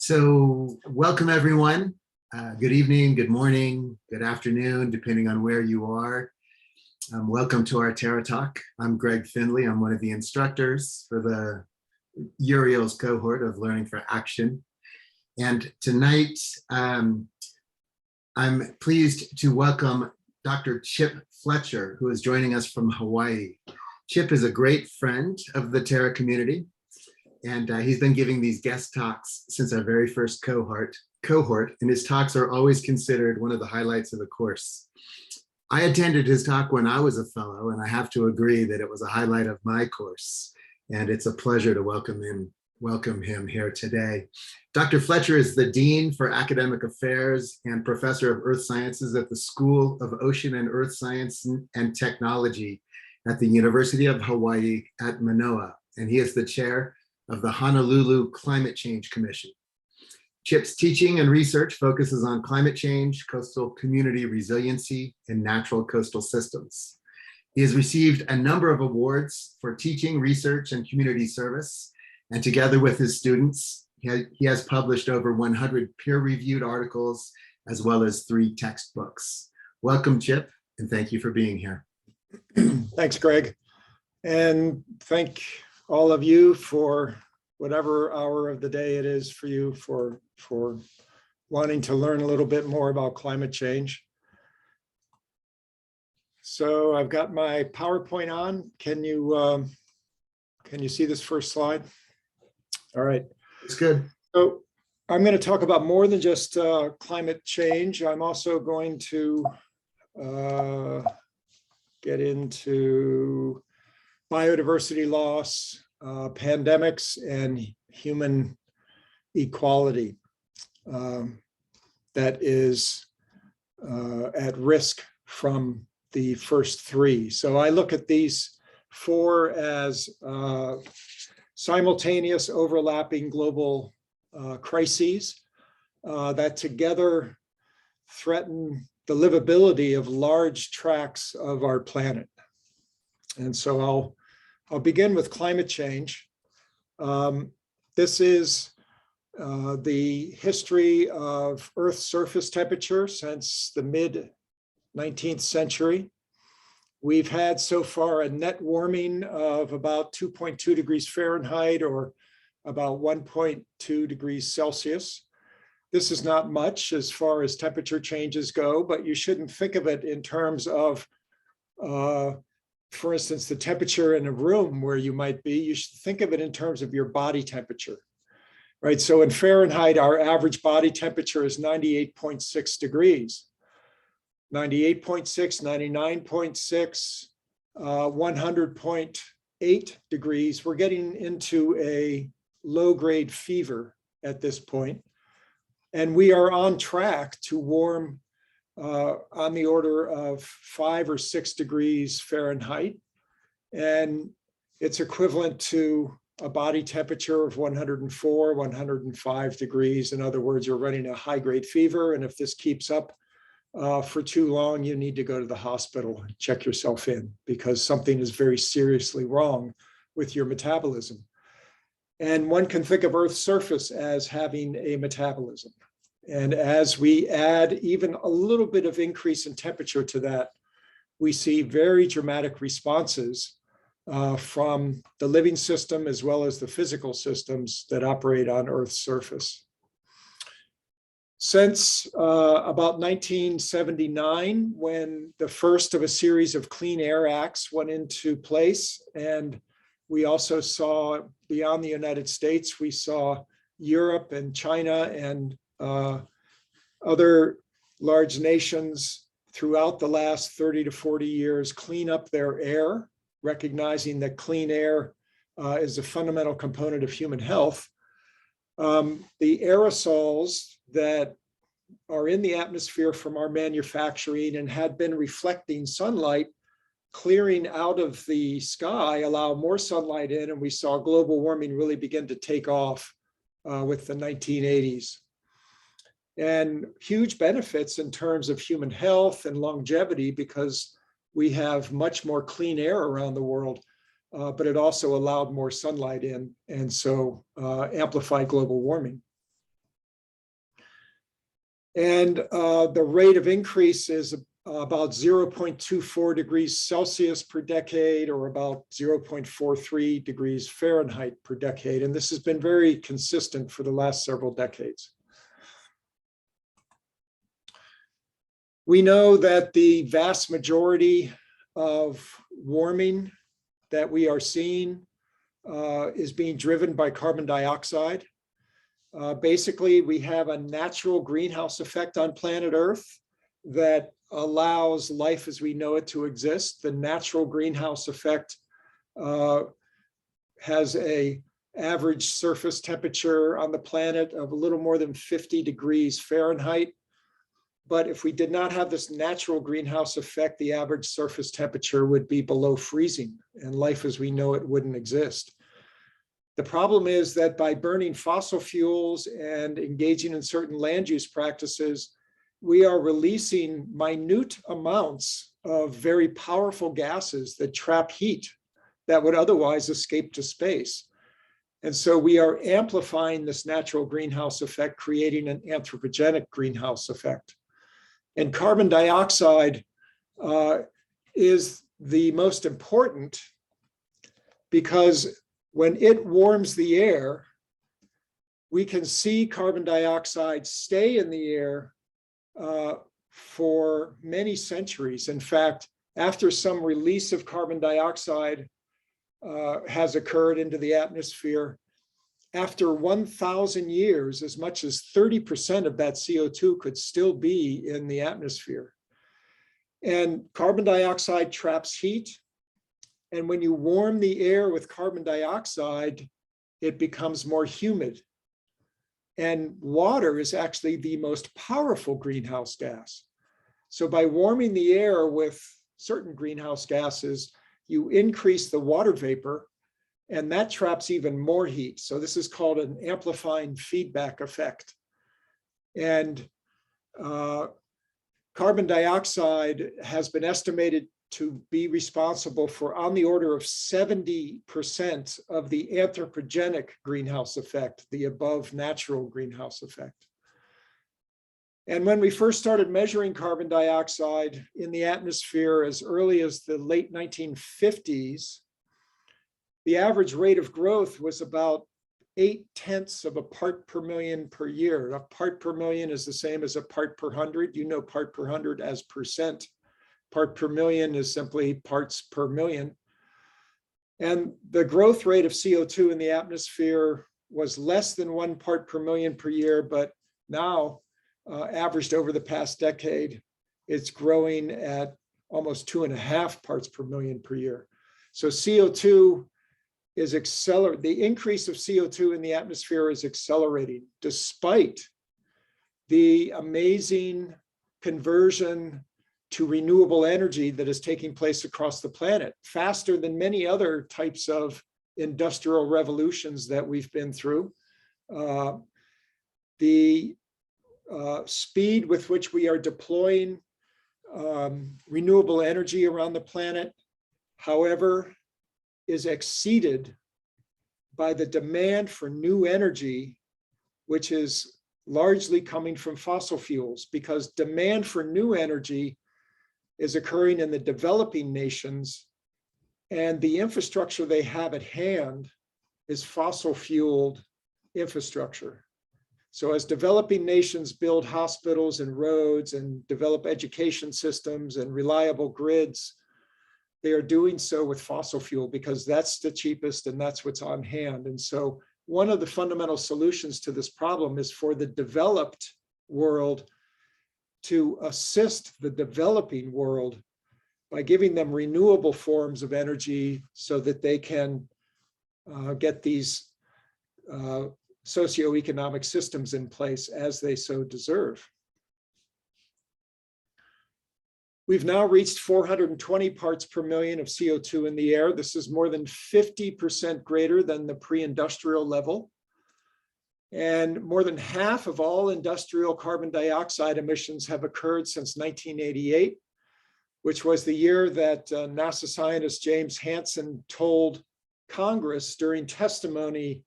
So welcome everyone. Good evening, good morning, good afternoon, depending on where you are. Welcome to our Terra Talk. I'm Greg Findley. I'm one of the instructors for the Urials cohort of Learning for Action. And tonight, I'm pleased to welcome Dr. Chip Fletcher, who is joining us from Hawaii. Chip is a great friend of the Terra community, and he's been giving these guest talks since our very first cohort, and his talks are always considered one of the highlights of the course. I attended his talk when I was a fellow, and I have to agree that it was a highlight of my course, and it's a pleasure to welcome him here today. Dr. Fletcher is the Dean for Academic Affairs and Professor of Earth Sciences at the School of Ocean and Earth Science and Technology at the University of Hawaii at Manoa, and he is the chair of the Honolulu Climate Change Commission. Chip's teaching and research focuses on climate change, coastal community resiliency, and natural coastal systems. He has received a number of awards for teaching, research, and community service, and together with his students, he has published over 100 peer-reviewed articles, as well as 3 textbooks. Welcome, Chip, and thank you for being here. Thanks, Greg. And thank all of you for whatever hour of the day it is for you for wanting to learn a little bit more about climate change. So I've got my PowerPoint on. Can you see this first slide? All right. It's good. So I'm going to talk about more than just climate change. I'm also going to get into biodiversity loss, pandemics, and human equality that is at risk from the first 3. So I look at these 4 as simultaneous overlapping global crises that together threaten the livability of large tracts of our planet. And so I'll begin with climate change. This is the history of Earth's surface temperature since the mid-19th century. We've had so far a net warming of about 2.2 degrees Fahrenheit or about 1.2 degrees Celsius. This is not much as far as temperature changes go, but you shouldn't think of it in terms of for instance, the temperature in a room where you might be. You should think of it in terms of your body temperature, right? So in Fahrenheit, our average body temperature is 98.6 degrees. 98.6, 99.6, 100.8 degrees. We're getting into a low-grade fever at this point. And we are on track to warm on the order of 5 or 6 degrees Fahrenheit. And it's equivalent to a body temperature of 104, 105 degrees. In other words, you're running a high-grade fever. And if this keeps up for too long, you need to go to the hospital and check yourself in because something is very seriously wrong with your metabolism. And one can think of Earth's surface as having a metabolism. And as we add even a little bit of increase in temperature to that, we see very dramatic responses from the living system as well as the physical systems that operate on Earth's surface. Since about 1979, when the first of a series of Clean Air Acts went into place, and we also saw beyond the United States, we saw Europe and China and other large nations throughout the last 30 to 40 years clean up their air, recognizing that clean air is a fundamental component of human health. The aerosols that are in the atmosphere from our manufacturing and had been reflecting sunlight, clearing out of the sky, allow more sunlight in, and we saw global warming really begin to take off with the 1980s. And huge benefits in terms of human health and longevity because we have much more clean air around the world, but it also allowed more sunlight in, and so amplified global warming. And the rate of increase is about 0.24 degrees Celsius per decade, or about 0.43 degrees Fahrenheit per decade. And this has been very consistent for the last several decades. We know that the vast majority of warming that we are seeing is being driven by carbon dioxide. Basically, we have a natural greenhouse effect on planet Earth that allows life as we know it to exist. The natural greenhouse effect has an average surface temperature on the planet of a little more than 50 degrees Fahrenheit. But if we did not have this natural greenhouse effect, the average surface temperature would be below freezing, and life as we know it wouldn't exist. The problem is that by burning fossil fuels and engaging in certain land use practices, we are releasing minute amounts of very powerful gases that trap heat that would otherwise escape to space. And so we are amplifying this natural greenhouse effect, creating an anthropogenic greenhouse effect. And carbon dioxide is the most important, because when it warms the air, we can see carbon dioxide stay in the air for many centuries. In fact, after some release of carbon dioxide has occurred into the atmosphere, after 1,000 years, as much as 30% of that CO2 could still be in the atmosphere. And carbon dioxide traps heat. And when you warm the air with carbon dioxide, it becomes more humid. And water is actually the most powerful greenhouse gas. So by warming the air with certain greenhouse gases, you increase the water vapor, and that traps even more heat. So this is called an amplifying feedback effect. And carbon dioxide has been estimated to be responsible for on the order of 70% of the anthropogenic greenhouse effect, the above natural greenhouse effect. And when we first started measuring carbon dioxide in the atmosphere as early as the late 1950s, the average rate of growth was about 0.8 of a part per million per year. A part per million is the same as a part per 100. You know part per 100 as percent. Part per million is simply parts per million. And the growth rate of CO2 in the atmosphere was less than 1 part per million per year, but now averaged over the past decade, it's growing at almost 2.5 parts per million per year. So CO2 is accelerating. The increase of CO2 in the atmosphere is accelerating despite the amazing conversion to renewable energy that is taking place across the planet, faster than many other types of industrial revolutions that we've been through. The speed with which we are deploying renewable energy around the planet, however, is exceeded by the demand for new energy, which is largely coming from fossil fuels, because demand for new energy is occurring in the developing nations, and the infrastructure they have at hand is fossil fueled infrastructure. So as developing nations build hospitals and roads and develop education systems and reliable grids, they are doing so with fossil fuel because that's the cheapest and that's what's on hand. And so one of the fundamental solutions to this problem is for the developed world to assist the developing world by giving them renewable forms of energy so that they can get these socioeconomic systems in place as they so deserve. We've now reached 420 parts per million of CO2 in the air. This is more than 50% greater than the pre-industrial level. And more than half of all industrial carbon dioxide emissions have occurred since 1988, which was the year that NASA scientist James Hansen told Congress during testimony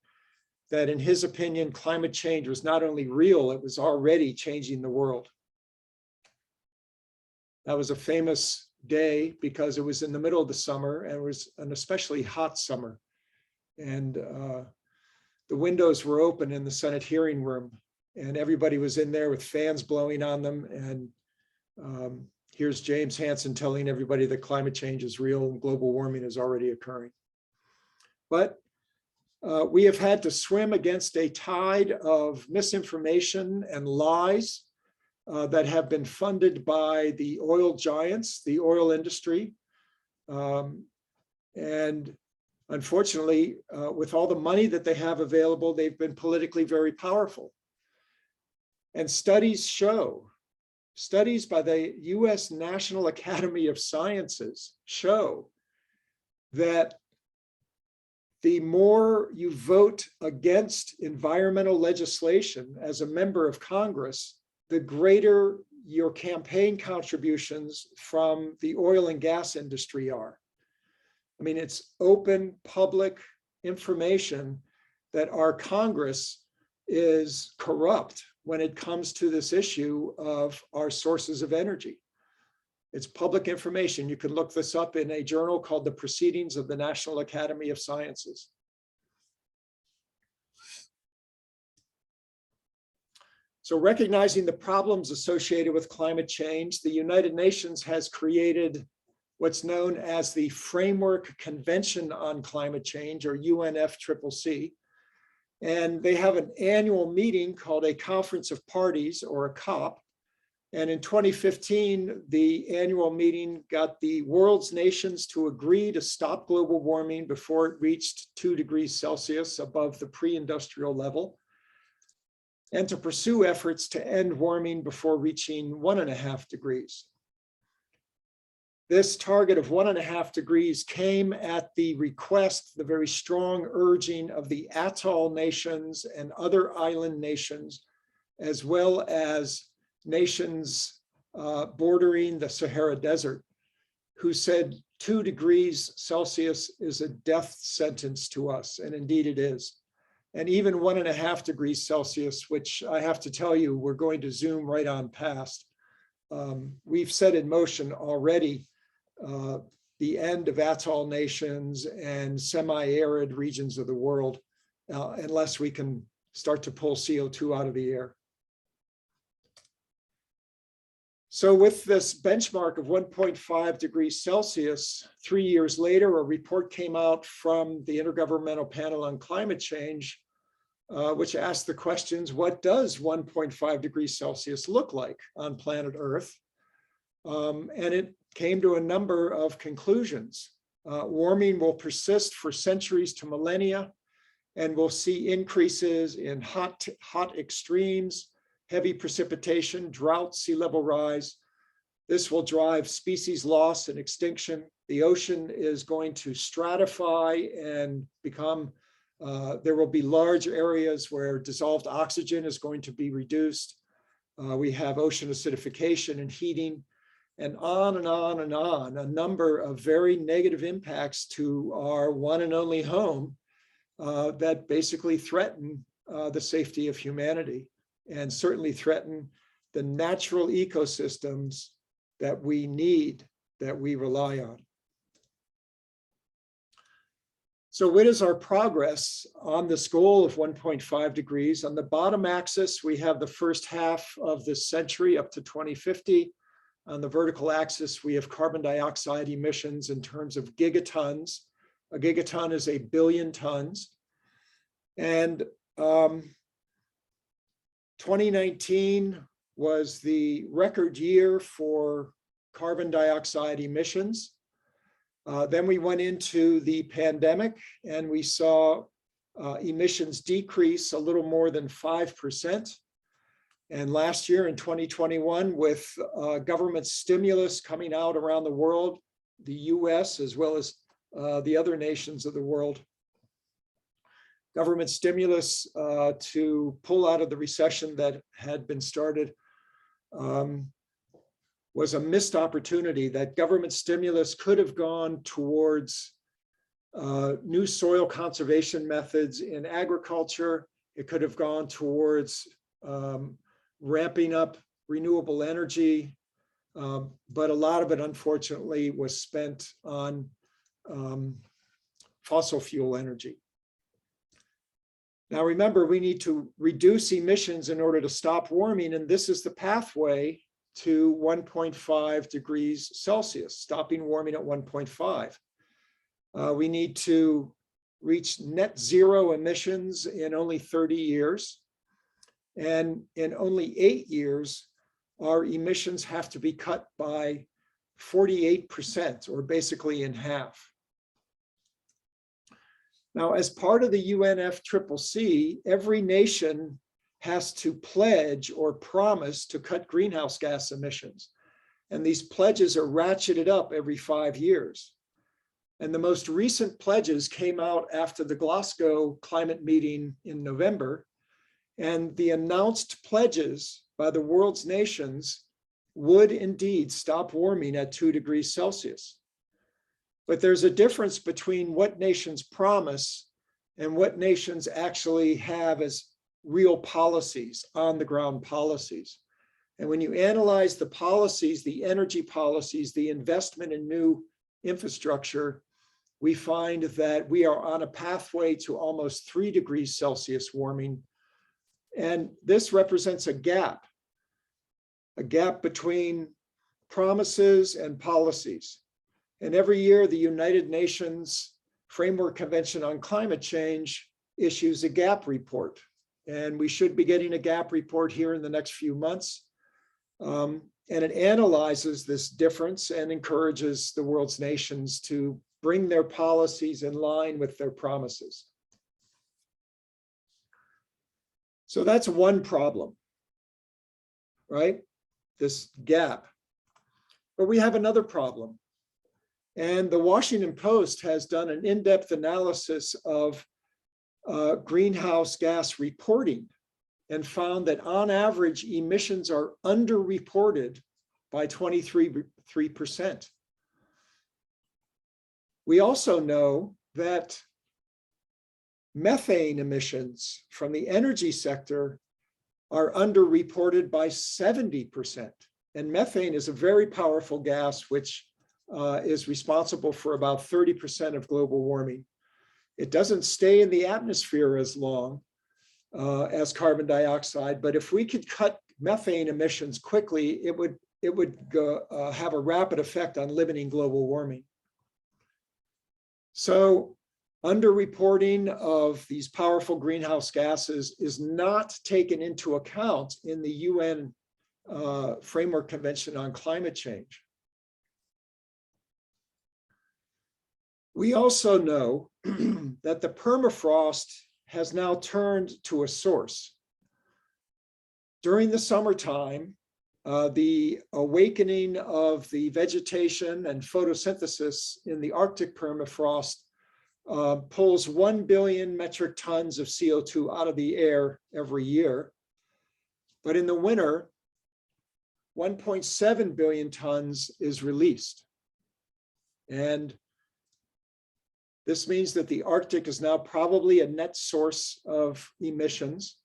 that in his opinion, climate change was not only real, it was already changing the world. That was a famous day because it was in the middle of the summer and it was an especially hot summer. And the windows were open in the Senate hearing room and everybody was in there with fans blowing on them. And here's James Hansen telling everybody that climate change is real and global warming is already occurring. But we have had to swim against a tide of misinformation and lies that have been funded by the oil giants, the oil industry. And unfortunately, with all the money that they have available, they've been politically very powerful. And studies by the US National Academy of Sciences show that the more you vote against environmental legislation as a member of Congress, the greater your campaign contributions from the oil and gas industry are. I mean, it's open public information that our Congress is corrupt when it comes to this issue of our sources of energy. It's public information. You can look this up in a journal called The Proceedings of the National Academy of Sciences. So recognizing the problems associated with climate change, the United Nations has created what's known as the Framework Convention on Climate Change, or UNFCCC. And they have an annual meeting called a Conference of Parties, or a COP. And in 2015, the annual meeting got the world's nations to agree to stop global warming before it reached 2 degrees Celsius above the pre-industrial level, and to pursue efforts to end warming before reaching 1.5 degrees. This target of 1.5 degrees came at the request, the very strong urging of the atoll nations and other island nations, as well as nations bordering the Sahara Desert, who said 2 degrees Celsius is a death sentence to us, and indeed it is. And even 1.5 degrees Celsius, which I have to tell you, we're going to zoom right on past. We've set in motion already the end of atoll nations and semi-arid regions of the world, unless we can start to pull CO2 out of the air. So with this benchmark of 1.5 degrees Celsius, 3 years later, a report came out from the Intergovernmental Panel on Climate Change, which asked the questions, what does 1.5 degrees Celsius look like on planet Earth? And it came to a number of conclusions. Warming will persist for centuries to millennia, and we'll see increases in hot extremes, heavy precipitation, drought, sea level rise. This will drive species loss and extinction. The ocean is going to stratify and become, there will be large areas where dissolved oxygen is going to be reduced. We have ocean acidification and heating, and on and on and on, a number of very negative impacts to our one and only home that basically threaten the safety of humanity, and certainly threaten the natural ecosystems that we need, that we rely on. So what is our progress on this goal of 1.5 degrees? On the bottom axis, we have the first half of this century up to 2050. On the vertical axis, we have carbon dioxide emissions in terms of gigatons. A gigaton is 1 billion tons. And 2019 was the record year for carbon dioxide emissions. Then we went into the pandemic and we saw emissions decrease a little more than 5%. And last year in 2021, with government stimulus coming out around the world, the US as well as the other nations of the world, government stimulus to pull out of the recession that had been started was a missed opportunity. That government stimulus could have gone towards new soil conservation methods in agriculture. It could have gone towards ramping up renewable energy, but a lot of it, unfortunately, was spent on fossil fuel energy. Now, remember, we need to reduce emissions in order to stop warming, and this is the pathway to 1.5 degrees Celsius, stopping warming at 1.5. We need to reach net zero emissions in only 30 years. And in only 8 years, our emissions have to be cut by 48%, or basically in half. Now, as part of the UNFCCC, every nation has to pledge or promise to cut greenhouse gas emissions. And these pledges are ratcheted up every 5 years. And the most recent pledges came out after the Glasgow climate meeting in November. And the announced pledges by the world's nations would indeed stop warming at 2 degrees Celsius. But there's a difference between what nations promise and what nations actually have as real policies, on the ground policies. And when you analyze the policies, the energy policies, the investment in new infrastructure, we find that we are on a pathway to almost 3 degrees Celsius warming. And this represents a gap between promises and policies. And every year, the United Nations Framework Convention on Climate Change issues a gap report. And we should be getting a gap report here in the next few months. And it analyzes this difference and encourages the world's nations to bring their policies in line with their promises. So that's one problem, right? This gap. But we have another problem. And the Washington Post has done an in-depth analysis of greenhouse gas reporting and found that on average, emissions are underreported by 23%. We also know that methane emissions from the energy sector are underreported by 70%. And methane is a very powerful gas, which is responsible for about 30% of global warming. It doesn't stay in the atmosphere as long as carbon dioxide, but if we could cut methane emissions quickly, it would have a rapid effect on limiting global warming. So underreporting of these powerful greenhouse gases is not taken into account in the UN Framework Convention on Climate Change. We also know that the permafrost has now turned to a source. During the summertime, the awakening of the vegetation and photosynthesis in the Arctic permafrost pulls 1 billion metric tons of CO2 out of the air every year. But in the winter, 1.7 billion tons is released. And this means that the Arctic is now probably a net source of emissions.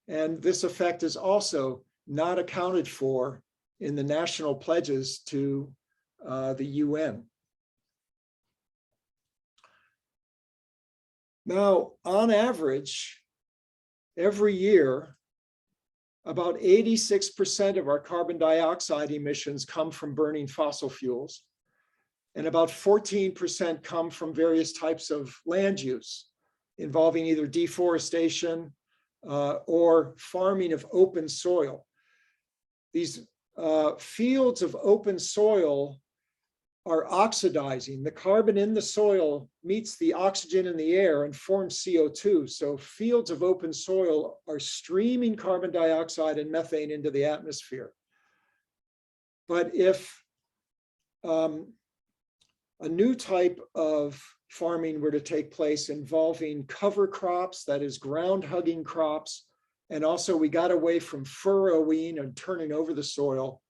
And this effect is also not accounted for in the national pledges to the UN. Now, on average, every year, about 86% of our carbon dioxide emissions come from burning fossil fuels. And about 14% come from various types of land use involving either deforestation or farming of open soil. These fields of open soil are oxidizing. The carbon in the soil meets the oxygen in the air and forms CO2. So fields of open soil are streaming carbon dioxide and methane into the atmosphere. But if a new type of farming were to take place involving cover crops, that is ground hugging crops, and also we got away from furrowing and turning over the soil,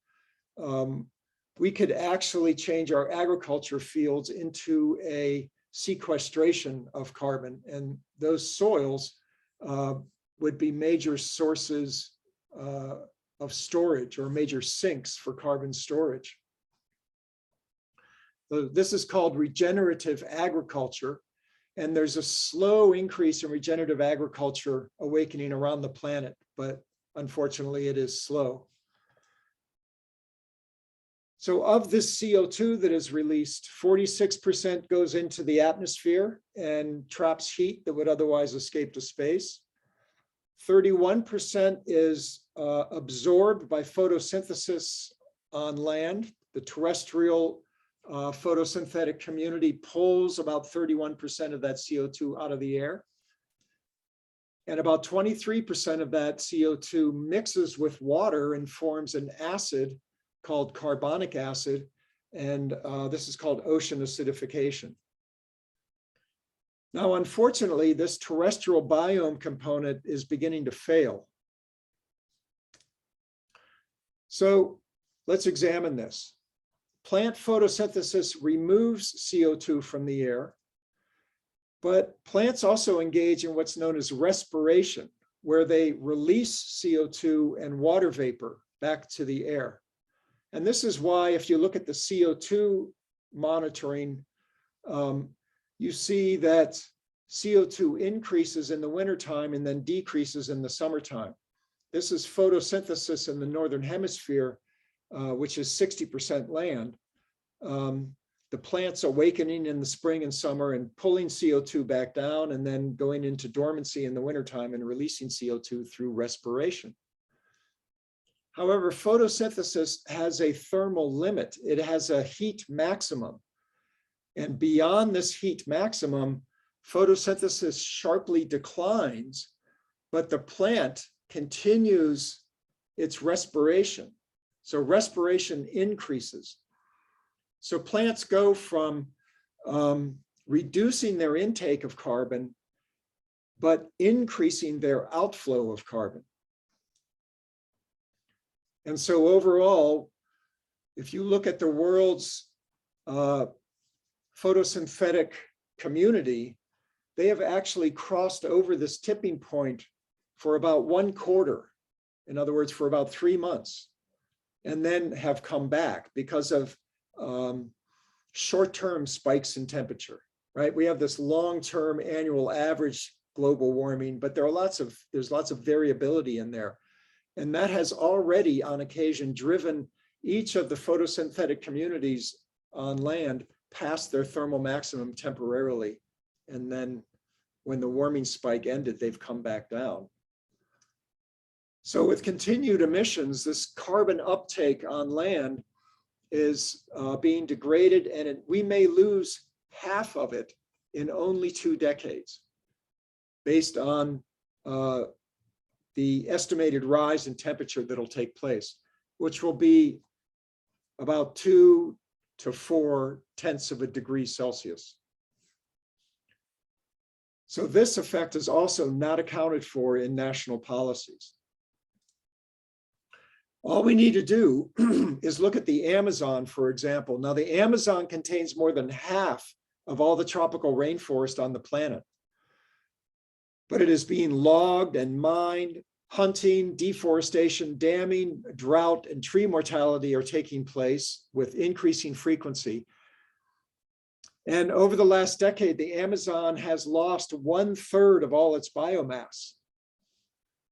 we could actually change our agriculture fields into a sequestration of carbon, and those soils would be major sources of storage or major sinks for carbon storage. So this is called regenerative agriculture, and there's a slow increase in regenerative agriculture awakening around the planet, but unfortunately it is slow. So of this CO2 that is released, 46% goes into the atmosphere and traps heat that would otherwise escape to space. 31% is absorbed by photosynthesis on land. The terrestrial photosynthetic community pulls about 31% of that CO2 out of the air. And about 23% of that CO2 mixes with water and forms an acid called carbonic acid, and this is called ocean acidification. Now, unfortunately, this terrestrial biome component is beginning to fail. So let's examine this. Plant photosynthesis removes CO2 from the air, but plants also engage in what's known as respiration, where they release CO2 and water vapor back to the air. And this is why, if you look at the CO2 monitoring, you see that CO2 increases in the wintertime and then decreases in the summertime. This is photosynthesis in the Northern Hemisphere, which is 60% land. The plants awakening in the spring and summer and pulling CO2 back down, and then going into dormancy in the wintertime and releasing CO2 through respiration. However, photosynthesis has a thermal limit. It has a heat maximum. And beyond this heat maximum, photosynthesis sharply declines, but the plant continues its respiration. So respiration increases. So plants go from reducing their intake of carbon, but increasing their outflow of carbon. And so overall, if you look at the world's photosynthetic community, they have actually crossed over this tipping point for about 1/4. In other words, for about 3 months, and then have come back because of short-term spikes in temperature, right? We have this long-term annual average global warming, but there's lots of variability in there. And that has already, on occasion, driven each of the photosynthetic communities on land past their thermal maximum temporarily. And then when the warming spike ended, they've come back down. So with continued emissions, this carbon uptake on land is being degraded, and we may lose half of it in only 2 decades, based on the estimated rise in temperature that'll take place, which will be about 2 to 4 degrees Celsius. So this effect is also not accounted for in national policies. All we need to do is look at the Amazon, for example. Now, the Amazon contains more than half of all the tropical rainforest on the planet. But it is being logged and mined. Hunting, deforestation, damming, drought, and tree mortality are taking place with increasing frequency. And over the last decade, the Amazon has lost 1/3 of all its biomass.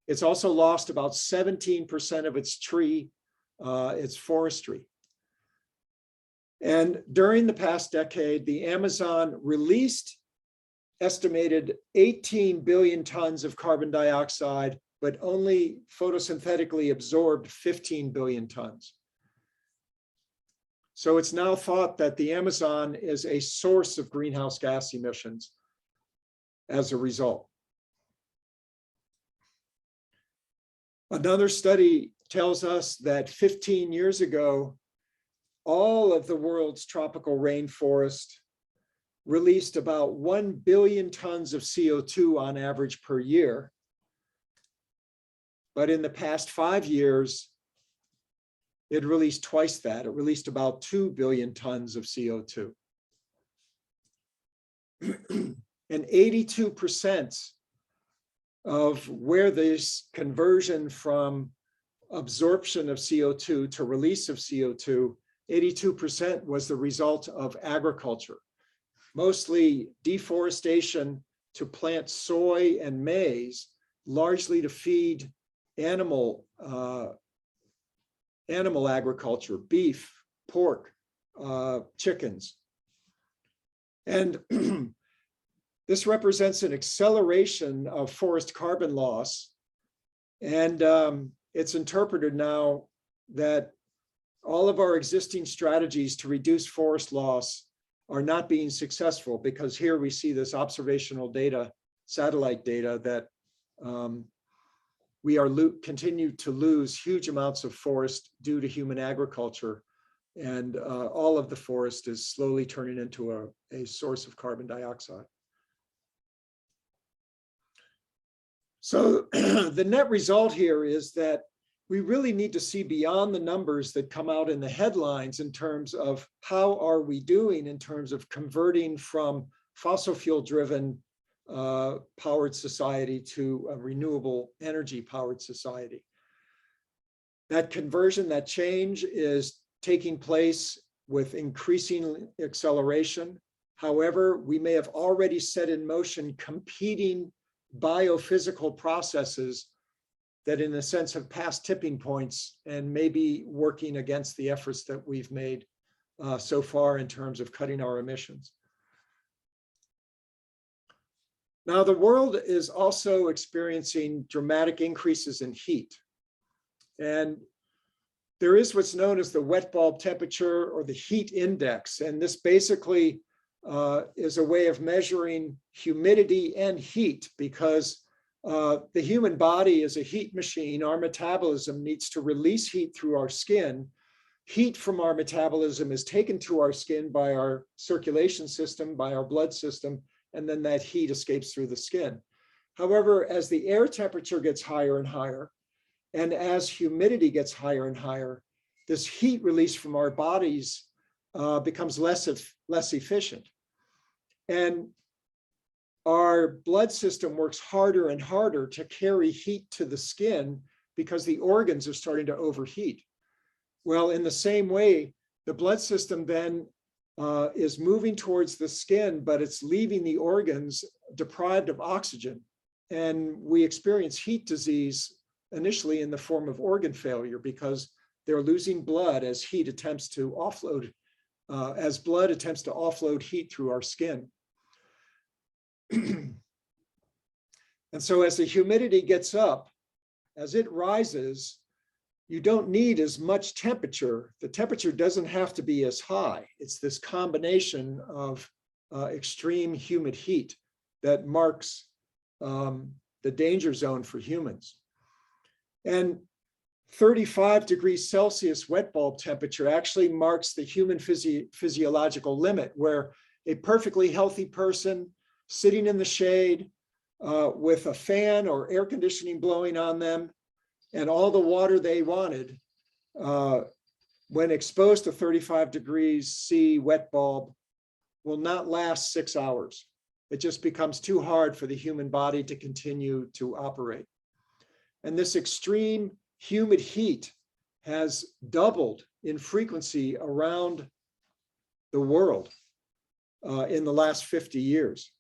It's also lost about 17% of its its forestry. And during the past decade, the Amazon released estimated 18 billion tons of carbon dioxide, but only photosynthetically absorbed 15 billion tons. So it's now thought that the Amazon is a source of greenhouse gas emissions as a result. Another study tells us that 15 years ago, all of the world's tropical rainforest released about 1 billion tons of CO2 on average per year. But in the past 5 years, it released twice that. It released about 2 billion tons of CO2. And 82% of where this conversion from absorption of CO2 to release of CO2, 82% was the result of agriculture, mostly deforestation to plant soy and maize, largely to feed animal agriculture, beef, pork, chickens. And this represents an acceleration of forest carbon loss. And it's interpreted now that all of our existing strategies to reduce forest loss are not being successful, because here we see this observational data, satellite data, that we are continue to lose huge amounts of forest due to human agriculture. And all of the forest is slowly turning into a source of carbon dioxide. So the net result here is that we really need to see beyond the numbers that come out in the headlines in terms of how are we doing in terms of converting from fossil fuel driven powered society to a renewable energy powered society. That conversion, that change is taking place with increasing acceleration. However, we may have already set in motion competing biophysical processes that in a sense have passed tipping points and may be working against the efforts that we've made so far in terms of cutting our emissions. Now, the world is also experiencing dramatic increases in heat. And there is what's known as the wet bulb temperature or the heat index. And this basically is a way of measuring humidity and heat, because the human body is a heat machine. Our metabolism needs to release heat through our skin. Heat from our metabolism is taken to our skin by our circulation system, by our blood system, and then that heat escapes through the skin. However, as the air temperature gets higher and higher, and as humidity gets higher and higher, this heat release from our bodies becomes less efficient. And our blood system works harder and harder to carry heat to the skin because the organs are starting to overheat. Well, in the same way, the blood system then is moving towards the skin, but it's leaving the organs deprived of oxygen. And we experience heat disease initially in the form of organ failure, because they're losing blood as heat attempts to offload, as blood attempts to offload heat through our skin. And so as the humidity gets up, as it rises, you don't need as much temperature. The temperature doesn't have to be as high. It's this combination of extreme humid heat that marks the danger zone for humans. And 35 degrees Celsius wet bulb temperature actually marks the human physiological limit, where a perfectly healthy person sitting in the shade with a fan or air conditioning blowing on them and all the water they wanted, when exposed to 35 degrees C wet bulb, will not last 6 hours. It just becomes too hard for the human body to continue to operate. And this extreme humid heat has doubled in frequency around the world in the last 50 years.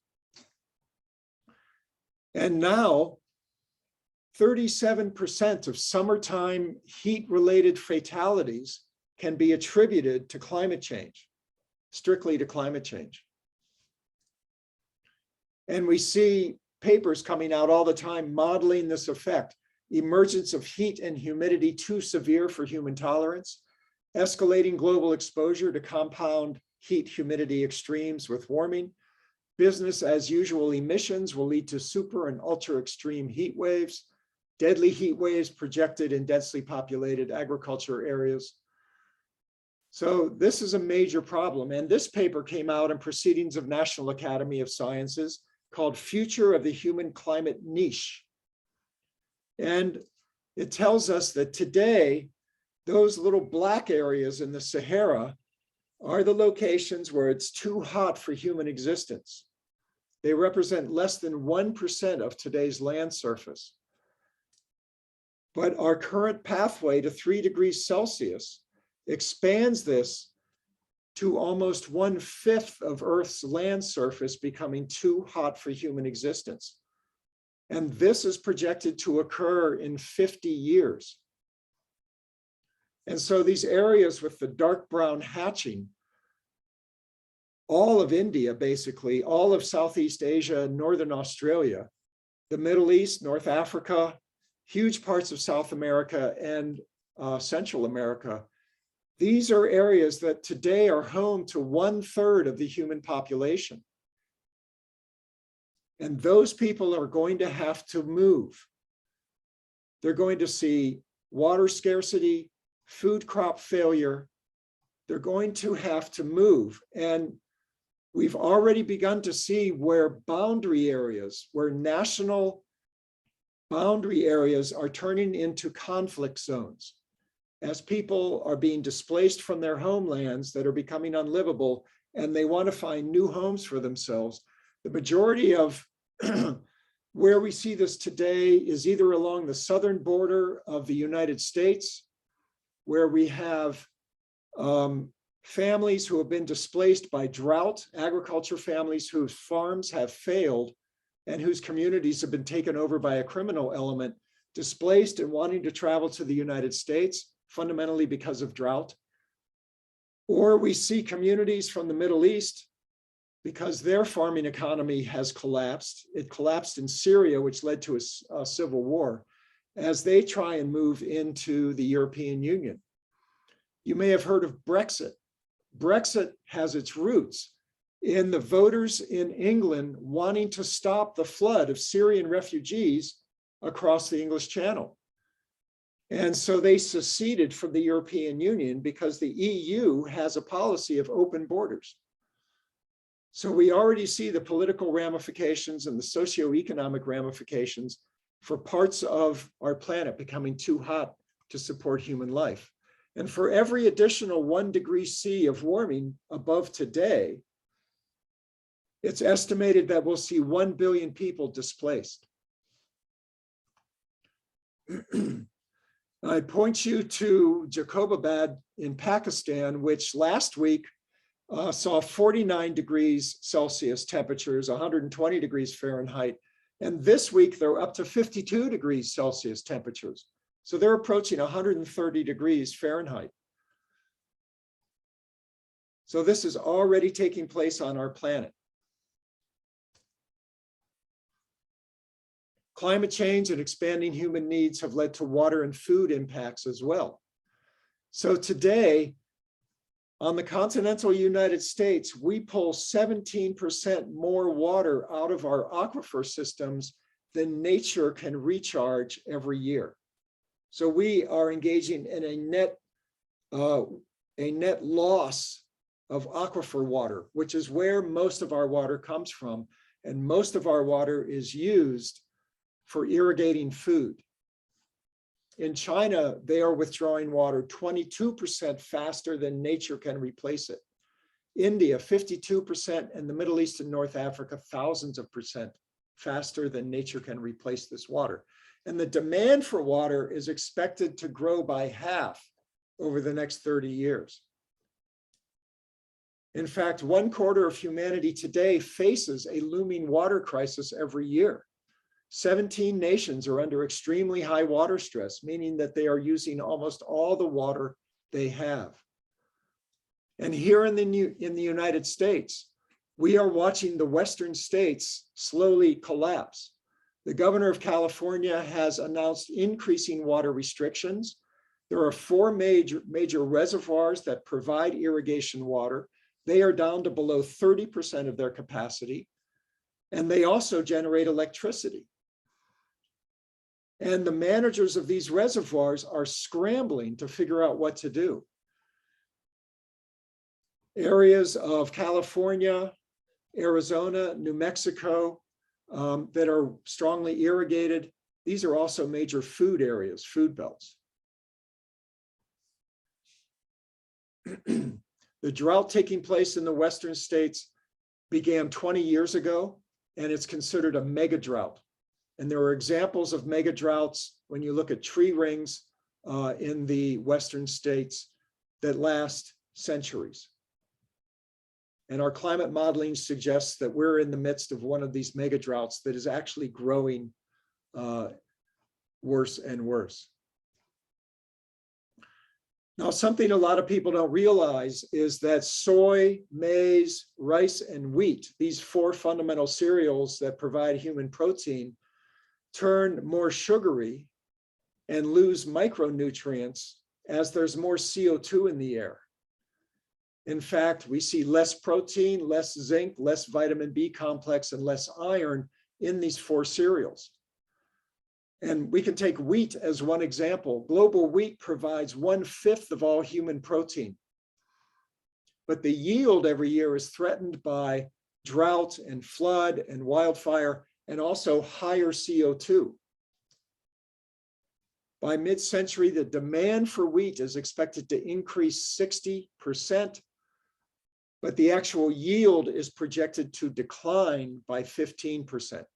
And now 37% of summertime heat-related fatalities can be attributed to climate change, strictly to climate change. And we see papers coming out all the time modeling this effect. Emergence of heat and humidity too severe for human tolerance, escalating global exposure to compound heat humidity extremes with warming, business as usual emissions will lead to super and ultra extreme heat waves, deadly heat waves projected in densely populated agriculture areas. So this is a major problem. And this paper came out in Proceedings of National Academy of Sciences called Future of the Human Climate Niche. And it tells us that today, those little black areas in the Sahara are the locations where it's too hot for human existence. They represent less than 1% of today's land surface. But our current pathway to 3 degrees Celsius expands this to almost 1/5 of Earth's land surface becoming too hot for human existence. And this is projected to occur in 50 years. And so these areas with the dark brown hatching, all of India, basically, all of Southeast Asia, Northern Australia, the Middle East, North Africa, huge parts of South America and Central America. These are areas that today are home to 1/3 of the human population. And those people are going to have to move. They're going to see water scarcity, food crop failure. They're going to have to move. And we've already begun to see where boundary areas, where national boundary areas are turning into conflict zones as people are being displaced from their homelands that are becoming unlivable, and they want to find new homes for themselves. The majority of where we see this today is either along the southern border of the United States, where we have families who have been displaced by drought, agriculture families whose farms have failed and whose communities have been taken over by a criminal element, displaced and wanting to travel to the United States, fundamentally because of drought. Or we see communities from the Middle East because their farming economy has collapsed. It collapsed in Syria, which led to a civil war, as they try and move into the European Union. You may have heard of Brexit. Brexit has its roots in the voters in England wanting to stop the flood of Syrian refugees across the English Channel. And so they seceded from the European Union because the EU has a policy of open borders. So we already see the political ramifications and the socioeconomic ramifications for parts of our planet becoming too hot to support human life. And for every additional 1 degree C of warming above today, it's estimated that we'll see 1 billion people displaced. I point you to Jacobabad in Pakistan, which last week saw 49 degrees Celsius temperatures, 120 degrees Fahrenheit. And this week, they're up to 52 degrees Celsius temperatures. So they're approaching 130 degrees Fahrenheit. So this is already taking place on our planet. Climate change and expanding human needs have led to water and food impacts as well. So today, on the continental United States, we pull 17% more water out of our aquifer systems than nature can recharge every year. So we are engaging in a net loss of aquifer water, which is where most of our water comes from. And most of our water is used for irrigating food. In China, they are withdrawing water 22% faster than nature can replace it. India, 52%, and the Middle East and North Africa, thousands of percent faster than nature can replace this water. And the demand for water is expected to grow by half over the next 30 years. In fact, 1/4 of humanity today faces a looming water crisis every year. 17 nations are under extremely high water stress, meaning that they are using almost all the water they have. And here in the United States, we are watching the Western states slowly collapse. The governor of California has announced increasing water restrictions. There are 4 major reservoirs that provide irrigation water. They are down to below 30% of their capacity, and they also generate electricity. And the managers of these reservoirs are scrambling to figure out what to do. Areas of California, Arizona, New Mexico that are strongly irrigated, these are also major food areas, food belts. The drought taking place in the Western states began 20 years ago. and it's considered a mega drought. And there are examples of mega droughts when you look at tree rings in the Western states that last centuries. And our climate modeling suggests that we're in the midst of one of these mega droughts that is actually growing worse and worse. Now, something a lot of people don't realize is that soy, maize, rice, and wheat, these four fundamental cereals that provide human protein, turn more sugary and lose micronutrients as there's more CO2 in the air. In fact, we see less protein, less zinc, less vitamin B complex, and less iron in these four cereals. And we can take wheat as one example. Global wheat provides 1/5 of all human protein. But the yield every year is threatened by drought and flood and wildfire, and also higher CO2. By mid-century, the demand for wheat is expected to increase 60%, but the actual yield is projected to decline by 15%.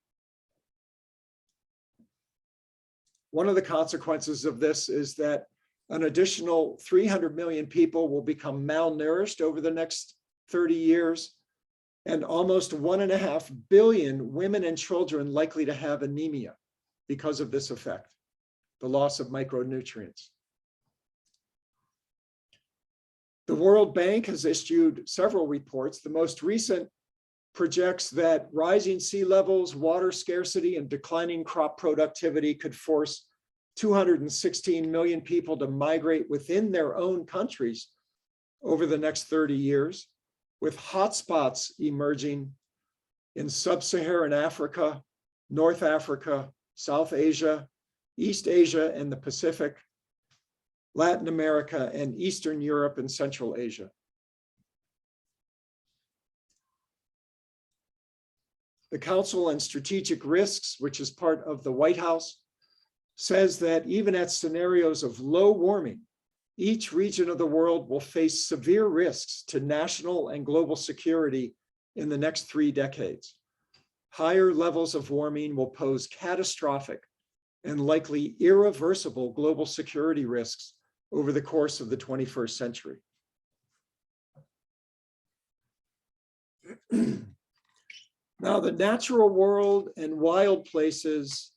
One of the consequences of this is that an additional 300 million people will become malnourished over the next 30 years, and almost 1.5 billion women and children likely to have anemia because of this effect, the loss of micronutrients. The World Bank has issued several reports. The most recent projects that rising sea levels, water scarcity, and declining crop productivity could force 216 million people to migrate within their own countries over the next 30 years, with hotspots emerging in sub-Saharan Africa, North Africa, South Asia, East Asia, and the Pacific, Latin America, and Eastern Europe and Central Asia. The Council on Strategic Risks, which is part of the White House, says that even at scenarios of low warming, each region of the world will face severe risks to national and global security in the next 3 decades. Higher levels of warming will pose catastrophic and likely irreversible global security risks over the course of the 21st century. Now, the natural world and wild places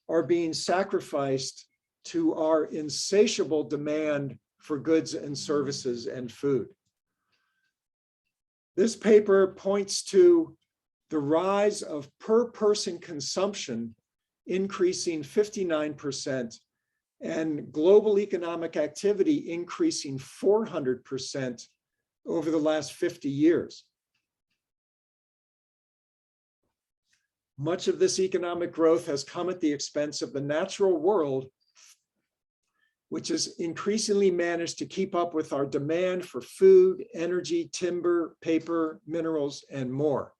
are being sacrificed to our insatiable demand for goods and services and food. This paper points to the rise of per person consumption increasing 59% and global economic activity increasing 400% over the last 50 years. Much of this economic growth has come at the expense of the natural world, which has increasingly managed to keep up with our demand for food, energy, timber, paper, minerals, and more.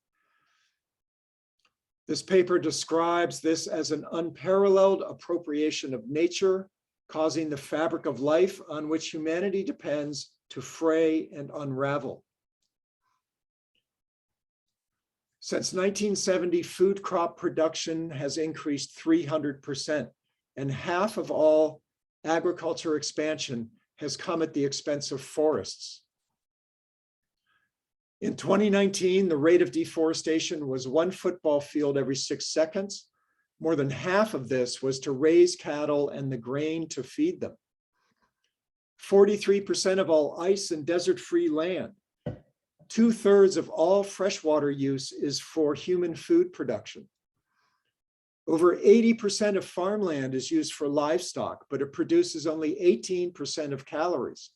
This paper describes this as an unparalleled appropriation of nature, causing the fabric of life on which humanity depends to fray and unravel. Since 1970, food crop production has increased 300%, and half of all agriculture expansion has come at the expense of forests. In 2019, the rate of deforestation was 1 football field every 6 seconds. More than half of this was to raise cattle and the grain to feed them. 43% of all ice and desert-free land. 2/3 of all freshwater use is for human food production. Over 80% of farmland is used for livestock, but it produces only 18% of calories.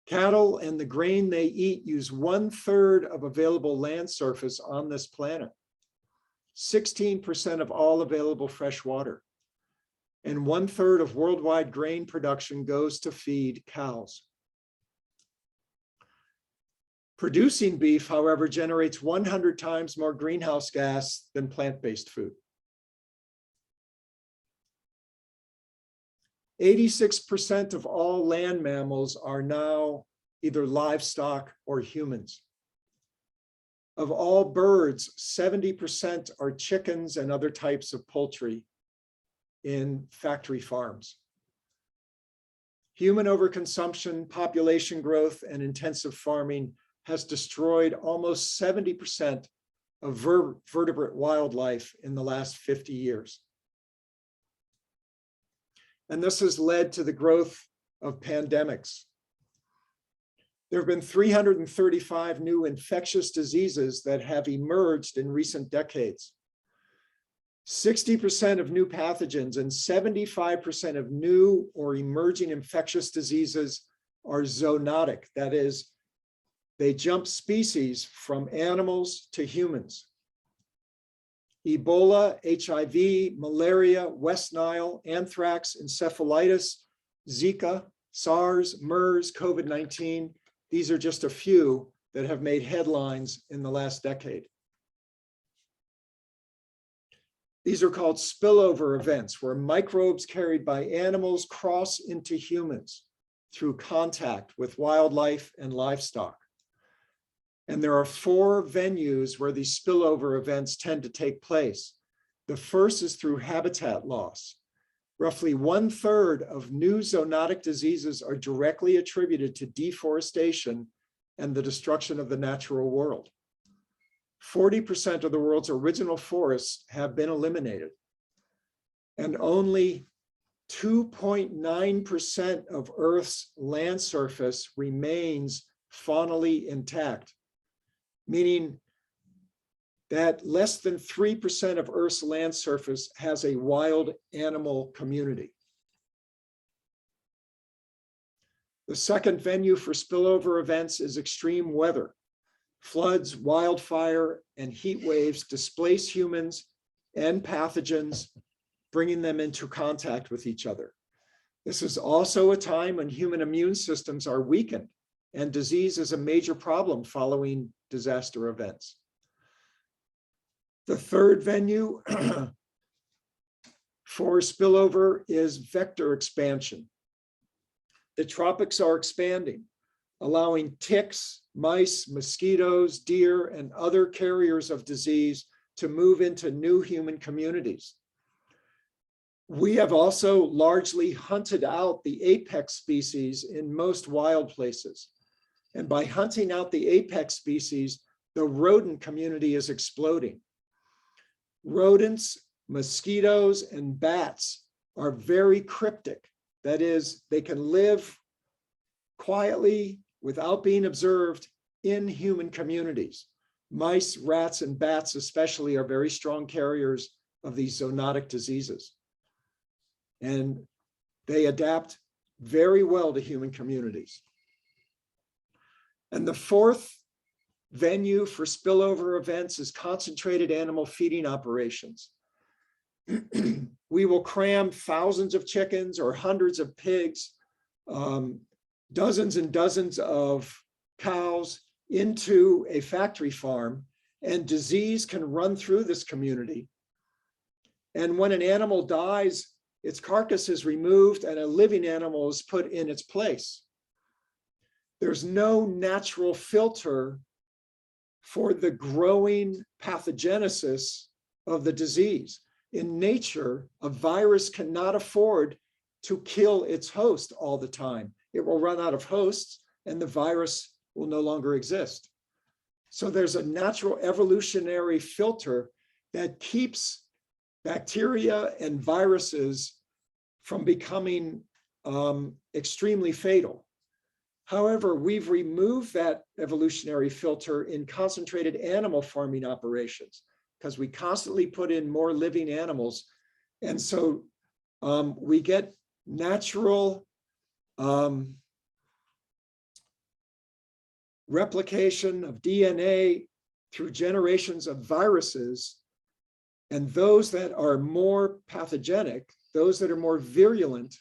Cattle and the grain they eat use 1/3 of available land surface on this planet, 16% of all available fresh water, and 1/3 of worldwide grain production goes to feed cows. Producing beef, however, generates 100 times more greenhouse gas than plant-based food. 86% of all land mammals are now either livestock or humans. Of all birds, 70% are chickens and other types of poultry in factory farms. Human overconsumption, population growth, and intensive farming has destroyed almost 70% of vertebrate wildlife in the last 50 years. And this has led to the growth of pandemics. There have been 335 new infectious diseases that have emerged in recent decades. 60% of new pathogens and 75% of new or emerging infectious diseases are zoonotic. That is, they jump species from animals to humans. Ebola, HIV, malaria, West Nile, anthrax, encephalitis, Zika, SARS, MERS, COVID-19. These are just a few that have made headlines in the last decade. These are called spillover events, where microbes carried by animals cross into humans through contact with wildlife and livestock. And there are 4 venues where these spillover events tend to take place. The first is through habitat loss. Roughly 1/3 of new zoonotic diseases are directly attributed to deforestation and the destruction of the natural world. 40% of the world's original forests have been eliminated, and only 2.9% of Earth's land surface remains faunally intact, meaning that less than 3% of Earth's land surface has a wild animal community. The second venue for spillover events is extreme weather. Floods, wildfire, and heat waves displace humans and pathogens, bringing them into contact with each other. This is also a time when human immune systems are weakened, and disease is a major problem following disaster events. The third venue for spillover is vector expansion. The tropics are expanding, allowing ticks, mice, mosquitoes, deer, and other carriers of disease to move into new human communities. We have also largely hunted out the apex species in most wild places. And by hunting out the apex species, the rodent community is exploding. Rodents, mosquitoes, and bats are very cryptic. That is, they can live quietly without being observed in human communities. Mice, rats, and bats especially are very strong carriers of these zoonotic diseases. And they adapt very well to human communities. And the fourth venue for spillover events is concentrated animal feeding operations. We will cram thousands of chickens or hundreds of pigs, dozens and dozens of cows into a factory farm, and disease can run through this community. And when an animal dies, its carcass is removed and a living animal is put in its place. There's no natural filter for the growing pathogenesis of the disease. In nature, a virus cannot afford to kill its host all the time. It will run out of hosts and the virus will no longer exist. So there's a natural evolutionary filter that keeps bacteria and viruses from becoming extremely fatal. However, we've removed that evolutionary filter in concentrated animal farming operations because we constantly put in more living animals. And so we get natural replication of DNA through generations of viruses. And those that are more pathogenic, those that are more virulent,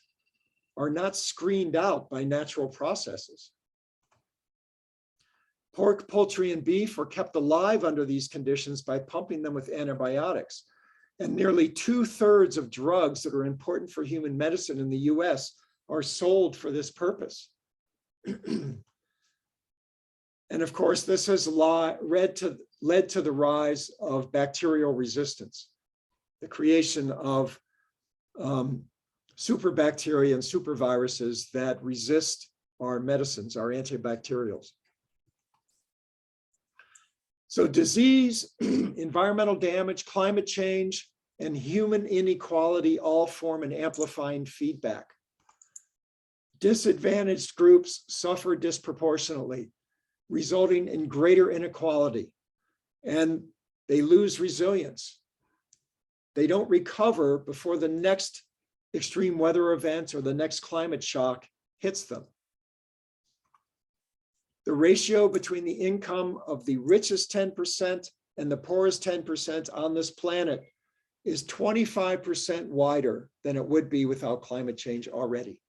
are not screened out by natural processes. Pork, poultry, and beef are kept alive under these conditions by pumping them with antibiotics. And nearly 2/3 of drugs that are important for human medicine in the US are sold for this purpose. And of course, this has led to led to the rise of bacterial resistance, the creation of superbacteria and superviruses that resist our medicines, our antibacterials. So disease, environmental damage, climate change, and human inequality all form an amplifying feedback. Disadvantaged groups suffer disproportionately, resulting in greater inequality, and they lose resilience. They don't recover before the next extreme weather event or the next climate shock hits them. The ratio between the income of the richest 10% and the poorest 10% on this planet is 25% wider than it would be without climate change already.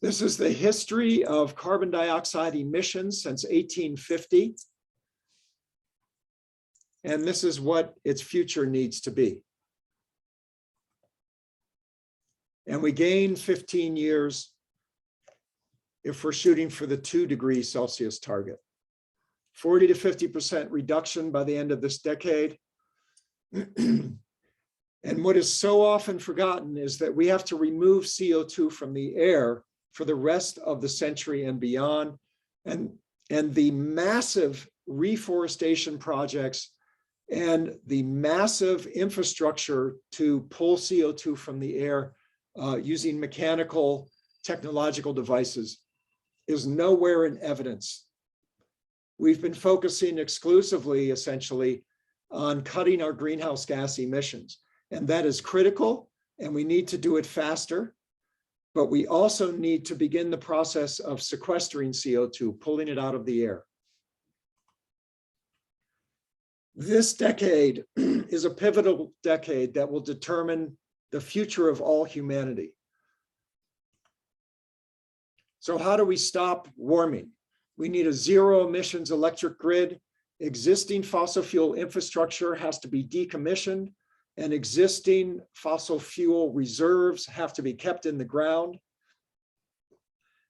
This is the history of carbon dioxide emissions since 1850. And this is what its future needs to be. And we gain 15 years if we're shooting for the 2°C target. 40 to 50% reduction by the end of this decade. And what is so often forgotten is that we have to remove CO2 from the air for the rest of the century and beyond. And the massive reforestation projects and the massive infrastructure to pull CO2 from the air using mechanical technological devices is nowhere in evidence. We've been focusing exclusively, essentially, on cutting our greenhouse gas emissions. And that is critical, and we need to do it faster. But we also need to begin the process of sequestering CO2, pulling it out of the air. This decade is a pivotal decade that will determine the future of all humanity. So how do we stop warming? We need a zero emissions electric grid. Existing fossil fuel infrastructure has to be decommissioned, and existing fossil fuel reserves have to be kept in the ground.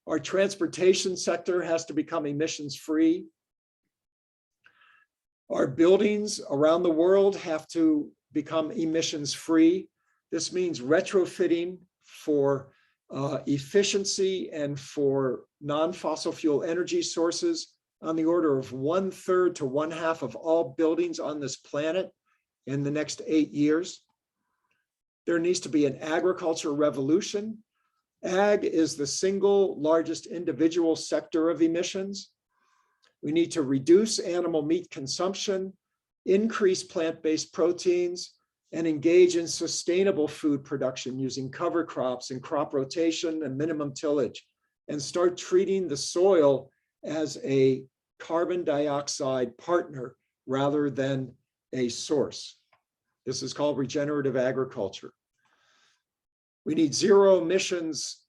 Our transportation sector has to become emissions free. Our buildings around the world have to become emissions free. This means retrofitting for efficiency and for non-fossil fuel energy sources on the order of 1/3 to 1/2 of all buildings on this planet in the next 8 years. There needs to be an agriculture revolution. Ag is the single largest individual sector of emissions. We need to reduce animal meat consumption, increase plant-based proteins, and engage in sustainable food production using cover crops and crop rotation and minimum tillage, and start treating the soil as a carbon dioxide partner rather than a source. This is called regenerative agriculture. We need zero emissions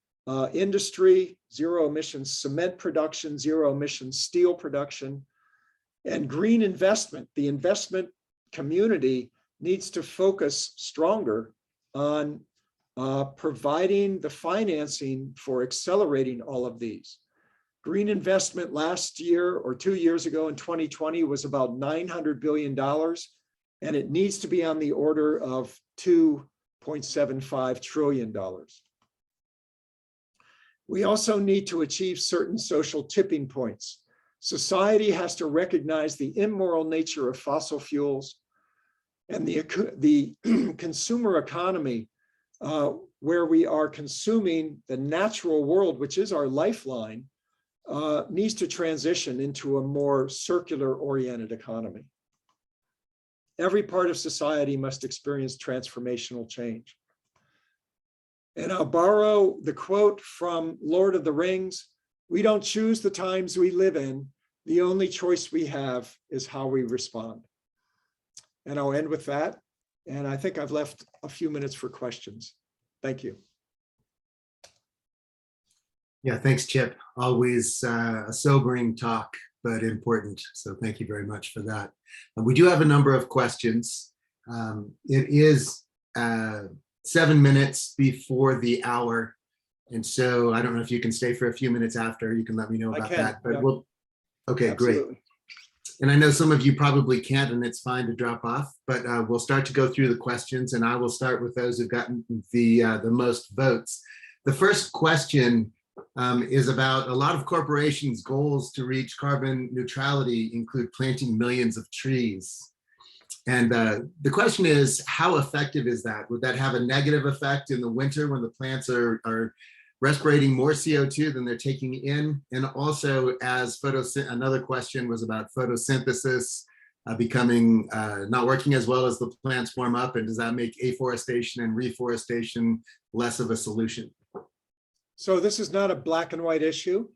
industry, zero emissions cement production, zero emissions steel production, and green investment. The investment community needs to focus stronger on providing the financing for accelerating all of these. Green investment last year or 2 years ago in 2020 was about $900 billion, and it needs to be on the order of $2.75 trillion. We also need to achieve certain social tipping points. Society has to recognize the immoral nature of fossil fuels, and the consumer economy, where we are consuming the natural world, which is our lifeline, needs to transition into a more circular-oriented economy. Every part of society must experience transformational change. And I'll borrow the quote from Lord of the Rings: "We don't choose the times we live in. The only choice we have is how we respond." And I'll end with that. And I think I've left a few minutes for questions. Thank you. Yeah, thanks, Chip. Always a sobering talk, but important. So thank you very much for that. We do have a number of questions. It is 7 minutes before the hour. And so I don't know if you can stay for a few minutes after. You can let me know about that. But yeah. Okay, great. Absolutely. And I know some of you probably can't, and it's fine to drop off, but we'll start to go through the questions, and I will start with those who've gotten the most votes. The first question is about a lot of corporations' goals to reach carbon neutrality include planting millions of trees. And the question is, how effective is that? Would that have a negative effect in the winter when the plants are respirating more CO2 than they're taking in? And also, as another question was about photosynthesis becoming not working as well as the plants warm up, and does that make afforestation and reforestation less of a solution? So this is not a black and white issue.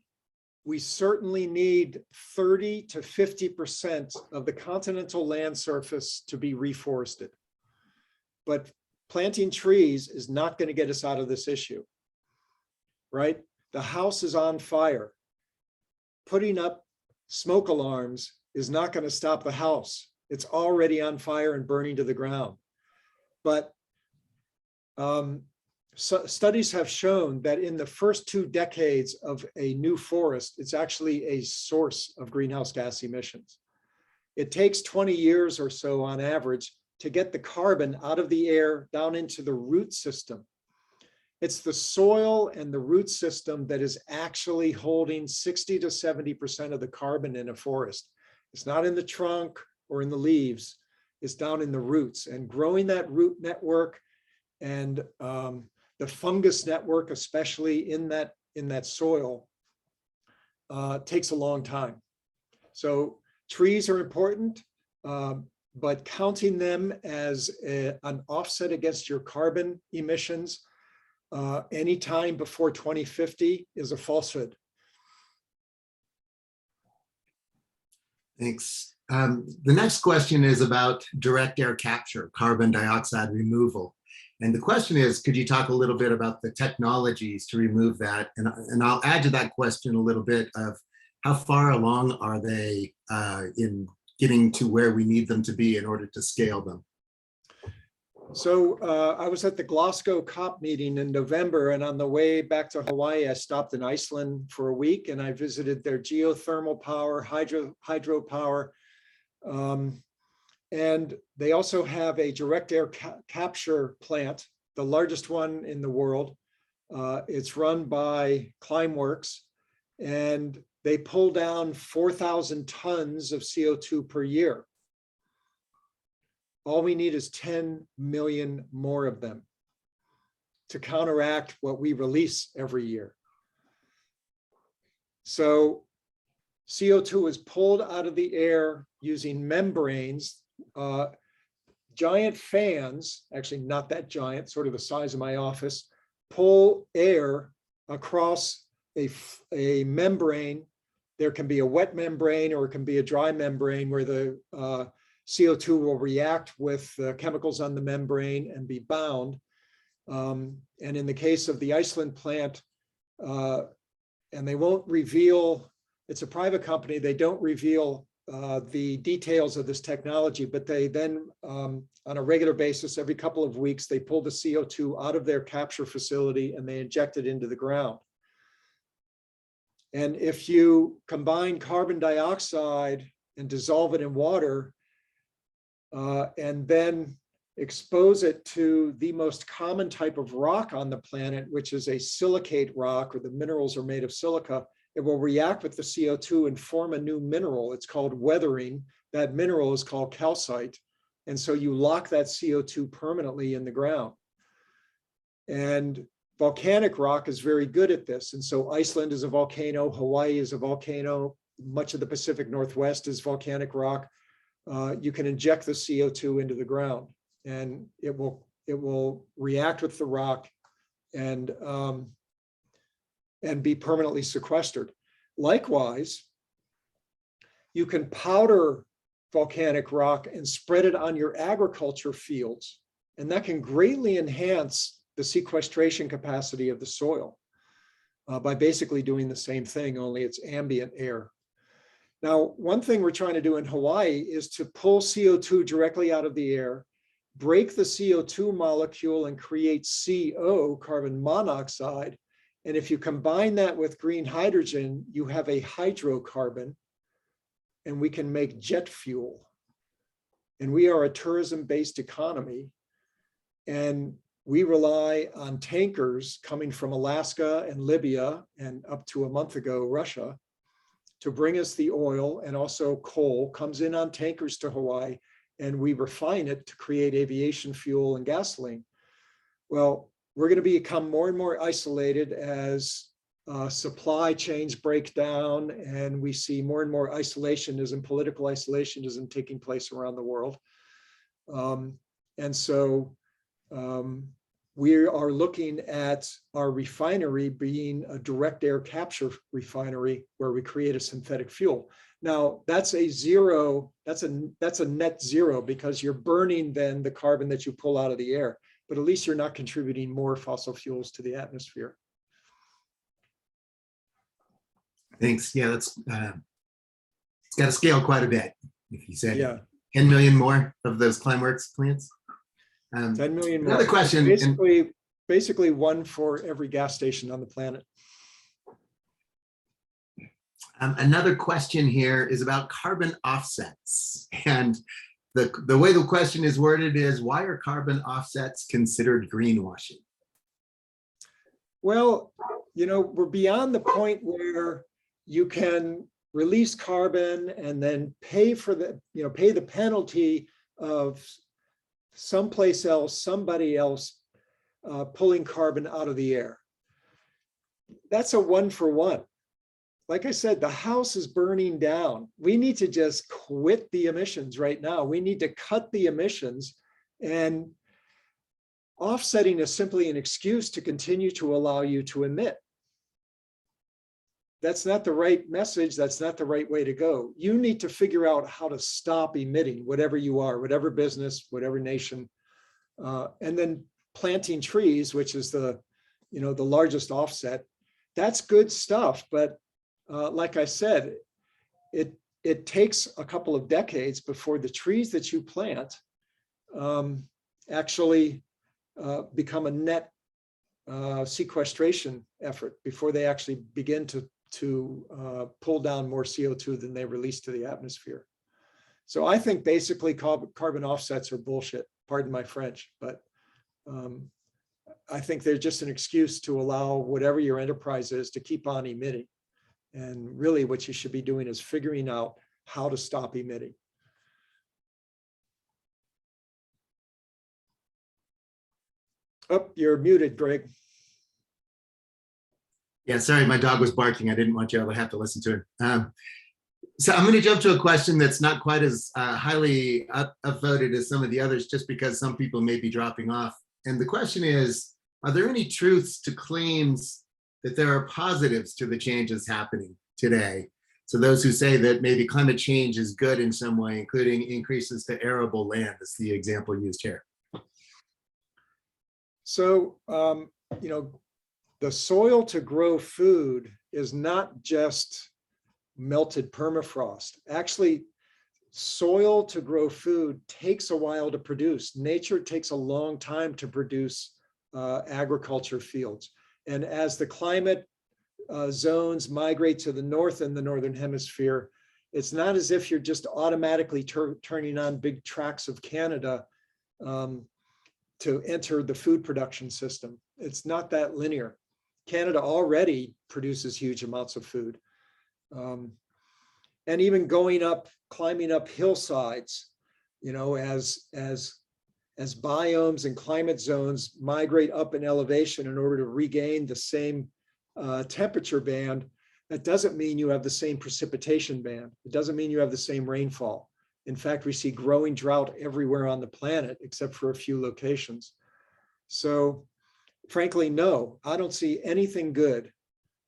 We certainly need 30 to 50% of the continental land surface to be reforested. But planting trees is not going to get us out of this issue, right? The house is on fire. Putting up smoke alarms is not going to stop the house. It's already on fire and burning to the ground. But studies have shown that in the first 2 decades of a new forest, it's actually a source of greenhouse gas emissions. It takes 20 years or so on average to get the carbon out of the air down into the root system. It's the soil and the root system that is actually holding 60 to 70% of the carbon in a forest. It's not in the trunk or in the leaves, it's down in the roots, and growing that root network and the fungus network, especially in that soil, takes a long time. So trees are important, but counting them as an offset against your carbon emissions anytime before 2050 is a falsehood. Thanks. The next question is about direct air capture, carbon dioxide removal. And the question is, could you talk a little bit about the technologies to remove that? And I'll add to that question a little bit of how far along are they in getting to where we need them to be in order to scale them? So I was at the Glasgow COP meeting in November, and on the way back to Hawaii, I stopped in Iceland for a week, and I visited their geothermal power, hydropower, and they also have a direct air capture plant, the largest one in the world. It's run by Climeworks, and they pull down 4,000 tons of CO2 per year. All we need is 10 million more of them to counteract what we release every year. So CO2 is pulled out of the air using membranes. Giant fans, actually not that giant, sort of the size of my office, pull air across a membrane. There can be a wet membrane or it can be a dry membrane where the CO2 will react with chemicals on the membrane and be bound. And in the case of the Iceland plant, and they won't reveal, it's a private company, they don't reveal the details of this technology, but they then, on a regular basis, every couple of weeks, they pull the CO2 out of their capture facility and they inject it into the ground. And if you combine carbon dioxide and dissolve it in water, and then expose it to the most common type of rock on the planet, which is a silicate rock, or the minerals are made of silica, it will react with the CO2 and form a new mineral. It's called weathering. That mineral is called calcite. And so you lock that CO2 permanently in the ground. And volcanic rock is very good at this. And so Iceland is a volcano, Hawaii is a volcano, much of the Pacific Northwest is volcanic rock. You can inject the CO2 into the ground and it will react with the rock and be permanently sequestered. Likewise, you can powder volcanic rock and spread it on your agriculture fields, and that can greatly enhance the sequestration capacity of the soil by basically doing the same thing, only it's ambient air. Now, one thing we're trying to do in Hawaii is to pull CO2 directly out of the air, break the CO2 molecule and create CO, carbon monoxide. And if you combine that with green hydrogen, you have a hydrocarbon. and we can make jet fuel. And we are a tourism-based economy, and we rely on tankers coming from Alaska and Libya, and up to a month ago, Russia, to bring us the oil, and also coal comes in on tankers to Hawaii, and we refine it to create aviation fuel and gasoline. Well, we're going to become more and more isolated as supply chains break down, and we see more and more isolationism, political isolationism taking place around the world. And so we are looking at our refinery being a direct air capture refinery where we create a synthetic fuel. Now that's a zero, that's a net zero, because you're burning then the carbon that you pull out of the air, but at least you're not contributing more fossil fuels to the atmosphere. Thanks. Yeah, that's it's got to scale quite a bit. If you said Yeah. 10 million more of those Climeworks plants. 10 million more. Another question. Basically one for every gas station on the planet. Another question here is about carbon offsets. And the way the question is worded is, why are carbon offsets considered greenwashing? Well, you know, we're beyond the point where you can release carbon and then pay for the, you know, pay the penalty of someplace else, somebody else pulling carbon out of the air. That's a one for one. Like I said, the house is burning down. We need to just quit the emissions right now. We need to cut the emissions, and offsetting is simply an excuse to continue to allow you to emit. That's not the right message. That's not the right way to go. You need to figure out how to stop emitting, whatever you are, whatever business, whatever nation, and then planting trees, which is the, you know, the largest offset. That's good stuff, but like I said, it takes a couple of decades before the trees that you plant actually become a net sequestration effort, before they actually begin to pull down more CO2 than they release to the atmosphere. So I think basically carbon offsets are bullshit, pardon my French, but I think they're just an excuse to allow whatever your enterprise is to keep on emitting. And really what you should be doing is figuring out how to stop emitting. Oh, you're muted, Greg. Yeah, sorry, my dog was barking. I didn't want you to have to listen to it. So I'm going to jump to a question that's not quite as highly upvoted as some of the others, just because some people may be dropping off. And the question is, are there any truths to claims that there are positives to the changes happening today? So those who say that maybe climate change is good in some way, including increases to arable land, is the example used here. So, you know, the soil to grow food is not just melted permafrost. Actually, soil to grow food takes a while to produce. Nature takes a long time to produce agriculture fields. And as the climate zones migrate to the north in the Northern Hemisphere, it's not as if you're just automatically turning on big tracts of Canada to enter the food production system. It's not that linear. Canada already produces huge amounts of food. And even going up, climbing up hillsides, you know, as biomes and climate zones migrate up in elevation in order to regain the same temperature band, that doesn't mean you have the same precipitation band. It doesn't mean you have the same rainfall. In fact, we see growing drought everywhere on the planet, except for a few locations. So frankly, no, I don't see anything good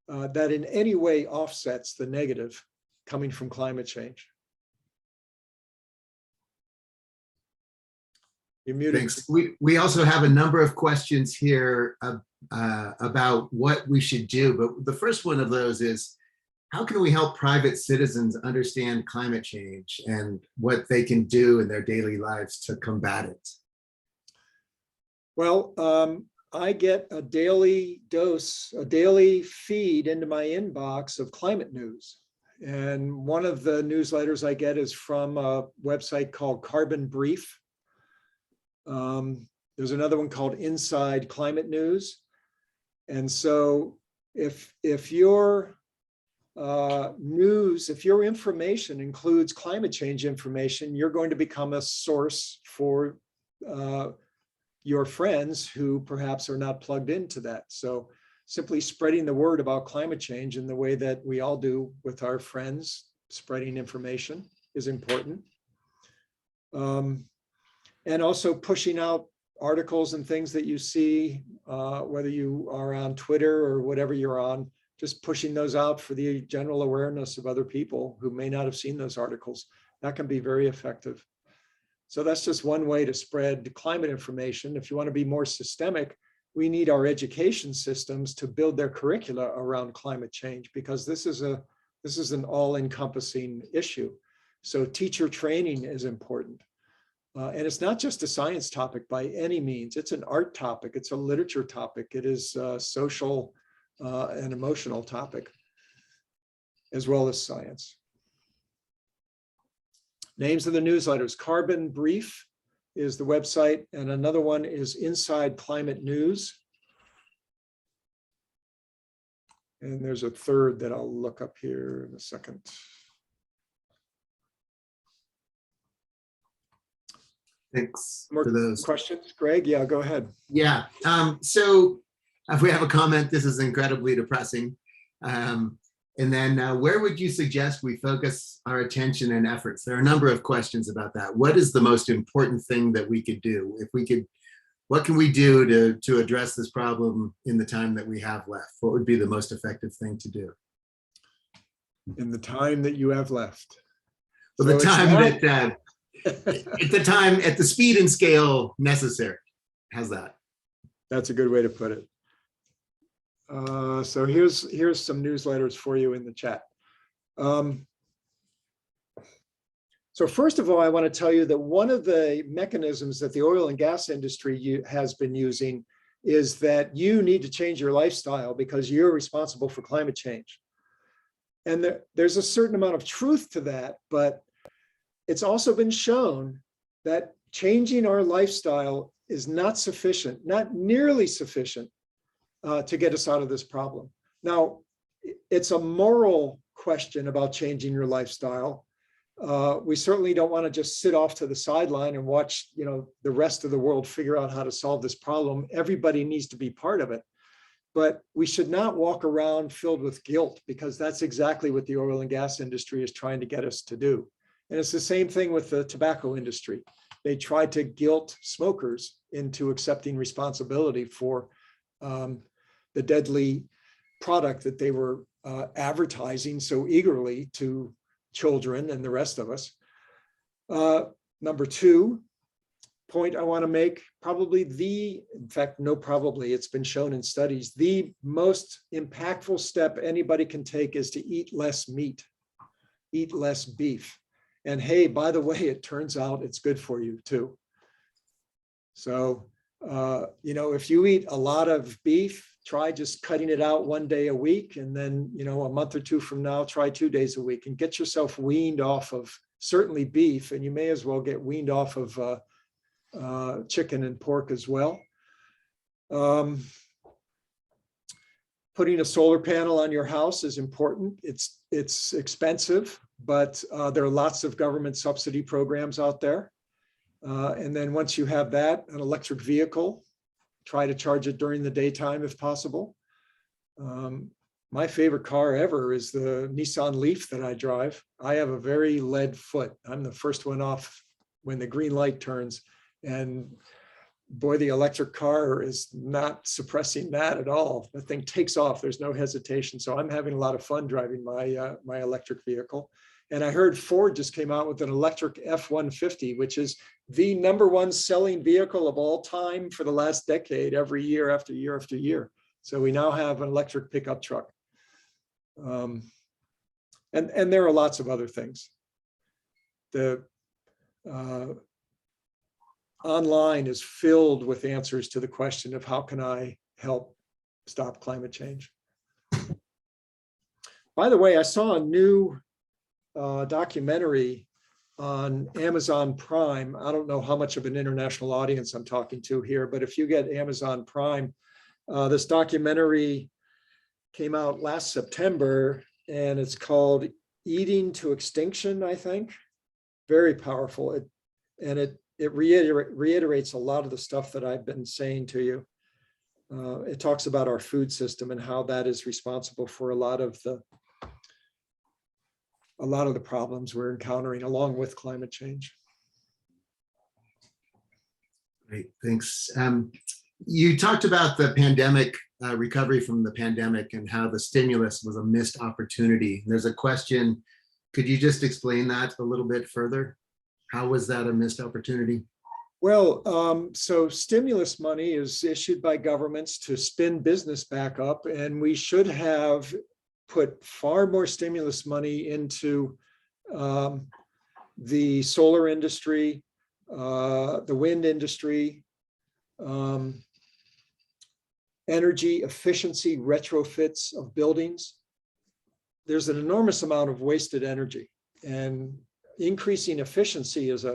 that in any way offsets the negative coming from climate change. You're muted. Thanks. We also have a number of questions here about what we should do, but the first one of those is, how can we help private citizens understand climate change and what they can do in their daily lives to combat it? Well, I get a daily dose, a daily feed into my inbox of climate news. And one of the newsletters I get is from a website called Carbon Brief. There's another one called Inside Climate News. And so if your news, if your information includes climate change information, you're going to become a source for your friends who perhaps are not plugged into that. So simply spreading the word about climate change in the way that we all do with our friends, spreading information is important. And also pushing out articles and things that you see, whether you are on Twitter or whatever you're on, just pushing those out for the general awareness of other people who may not have seen those articles. That can be very effective. So that's just one way to spread climate information. If you want to be more systemic, we need our education systems to build their curricula around climate change, because this is an all-encompassing issue. So teacher training is important. And it's not just a science topic by any means. It's an art topic. It's a literature topic. It is a social and emotional topic, as well as science. Names of the newsletters: Carbon Brief is the website, and another one is Inside Climate News. And there's a third that I'll look up here in a second. Thanks More for those questions, Greg? Yeah, go ahead. Yeah. So if we have a comment, this is incredibly depressing. And then where would you suggest we focus our attention and efforts? There are a number of questions about that. What is the most important thing that we could do? If we could, what can we do to address this problem in the time that we have left? What would be the most effective thing to do? In the time that you have left. Well, the time that, at the speed and scale necessary. How's that? That's a good way to put it. So here's some newsletters for you in the chat. So first of all, I want to tell you that one of the mechanisms that the oil and gas industry has been using is that you need to change your lifestyle because you're responsible for climate change. And there's a certain amount of truth to that, but it's also been shown that changing our lifestyle is not sufficient, not nearly sufficient to get us out of this problem. Now, it's a moral question about changing your lifestyle. We certainly don't want to just sit off to the sideline and watch, the rest of the world figure out how to solve this problem. Everybody needs to be part of it. But we should not walk around filled with guilt, because that's exactly what the oil and gas industry is trying to get us to do. And it's the same thing with the tobacco industry. They tried to guilt smokers into accepting responsibility for the deadly product that they were advertising so eagerly to children and the rest of us. Number two point I want to make, it's been shown in studies, the most impactful step anybody can take is to eat less meat, eat less beef. And hey, by the way, it turns out it's good for you too. So, if you eat a lot of beef, try just cutting it out one day a week. And then, a month or two from now, try 2 days a week and get yourself weaned off of certainly beef. And you may as well get weaned off of chicken and pork as well. Putting a solar panel on your house is important. It's expensive, but there are lots of government subsidy programs out there. And then once you have that, an electric vehicle, try to charge it during the daytime if possible. My favorite car ever is the Nissan Leaf that I drive. I have a very lead foot. I'm the first one off when the green light turns. And boy, the electric car is not suppressing that at all. The thing takes off. There's no hesitation. So I'm having a lot of fun driving my electric vehicle. And I heard Ford just came out with an electric F-150, which is the #1 selling vehicle of all time for the last decade, every year after year after year. So we now have an electric pickup truck. And there are lots of other things. The online is filled with answers to the question of how can I help stop climate change? By the way, I saw a new documentary on Amazon Prime. I don't know how much of an international audience I'm talking to here, but if you get Amazon Prime, this documentary came out last September, and it's called Eating to Extinction, I think. Very powerful. It reiterates a lot of the stuff that I've been saying to you. It talks about our food system and how that is responsible for a lot of the problems we're encountering along with climate change. Great, thanks. You talked about the pandemic, recovery from the pandemic, and how the stimulus was a missed opportunity. There's a question, could you just explain that a little bit further? How was that a missed opportunity? Well, so stimulus money is issued by governments to spin business back up, and we should have put far more stimulus money into the solar industry, the wind industry, energy efficiency retrofits of buildings. There's an enormous amount of wasted energy, and increasing efficiency is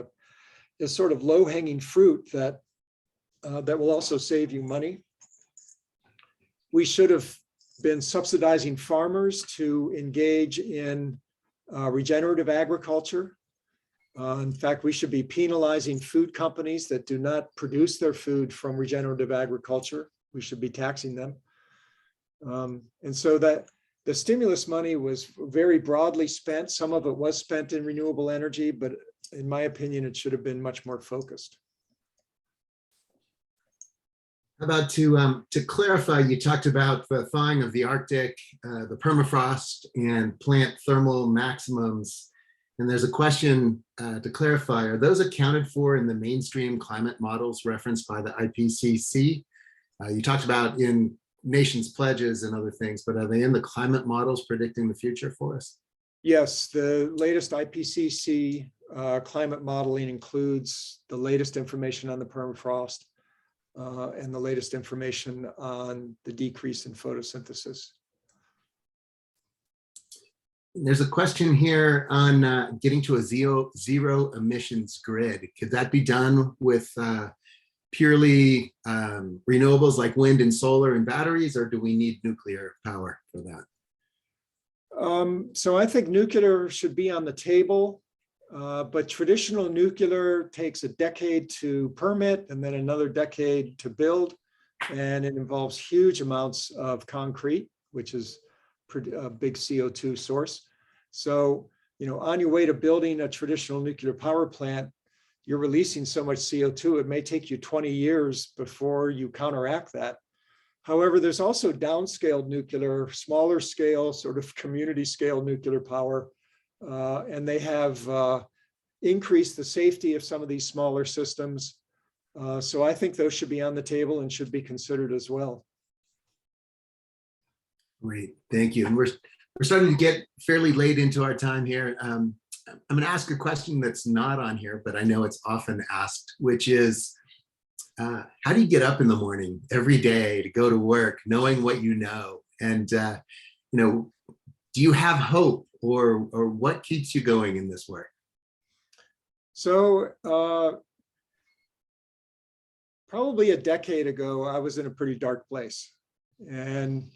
sort of low-hanging fruit that will also save you money. We should have been subsidizing farmers to engage in regenerative agriculture. In fact, we should be penalizing food companies that do not produce their food from regenerative agriculture. We should be taxing them. And so that the stimulus money was very broadly spent. Some of it was spent in renewable energy, but in my opinion, it should have been much more focused. How about to clarify, you talked about the thawing of the Arctic, the permafrost, and plant thermal maximums. And there's a question to clarify, are those accounted for in the mainstream climate models referenced by the IPCC? You talked about in nations' pledges and other things, but are they in the climate models predicting the future for us? Yes, the latest IPCC climate modeling includes the latest information on the permafrost and the latest information on the decrease in photosynthesis. There's a question here on getting to a zero emissions grid. Could that be done with purely renewables like wind and solar and batteries, or do we need nuclear power for that? So I think nuclear should be on the table, but traditional nuclear takes a decade to permit and then another decade to build, and it involves huge amounts of concrete, which is a big CO2 source. So, on your way to building a traditional nuclear power plant, you're releasing so much CO2, it may take you 20 years before you counteract that. However, there's also downscaled nuclear, smaller scale, sort of community scale nuclear power, and they have increased the safety of some of these smaller systems. So I think those should be on the table and should be considered as well. Great, thank you. And we're starting to get fairly late into our time here. I'm going to ask a question that's not on here, but I know it's often asked, which is, how do you get up in the morning every day to go to work, knowing what you know? And do you have hope, or what keeps you going in this work? So probably a decade ago, I was in a pretty dark place, and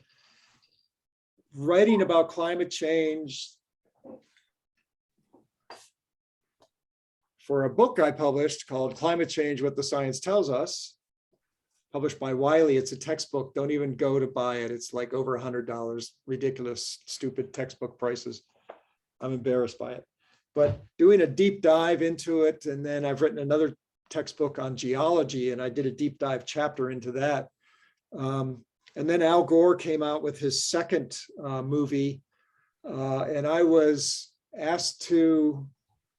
writing about climate change for a book I published called Climate Change, What the Science Tells Us, published by Wiley. It's a textbook. Don't even go to buy it. It's like over $100, ridiculous, stupid textbook prices. I'm embarrassed by it. But doing a deep dive into it, and then I've written another textbook on geology, and I did a deep dive chapter into that. And then Al Gore came out with his second movie, and I was asked to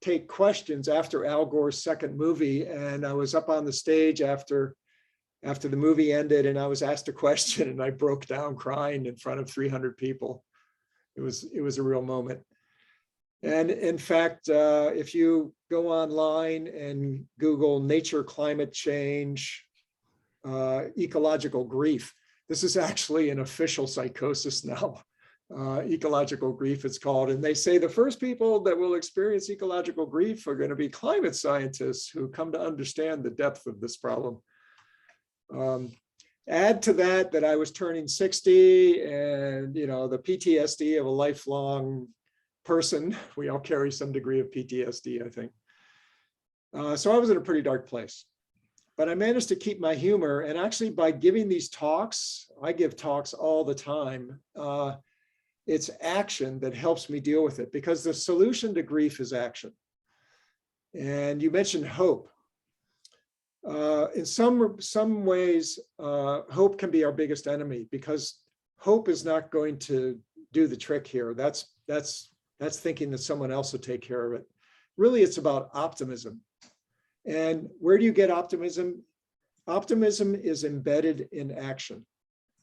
take questions after Al Gore's second movie, and I was up on the stage after the movie ended, and I was asked a question, and I broke down crying in front of 300 people. It was a real moment. And in fact, if you go online and Google nature climate change, ecological grief, this is actually an official psychosis now. Ecological grief, it's called. And they say the first people that will experience ecological grief are going to be climate scientists who come to understand the depth of this problem. Add to that I was turning 60 and, you know, the PTSD of a lifelong person. We all carry some degree of PTSD, I think. So I was in a pretty dark place. But I managed to keep my humor. And actually, by giving these talks, I give talks all the time. It's action that helps me deal with it, because the solution to grief is action. And you mentioned hope. In some ways, hope can be our biggest enemy, because hope is not going to do the trick here. That's thinking that someone else will take care of it. Really, it's about optimism. And where do you get optimism? Optimism is embedded in action.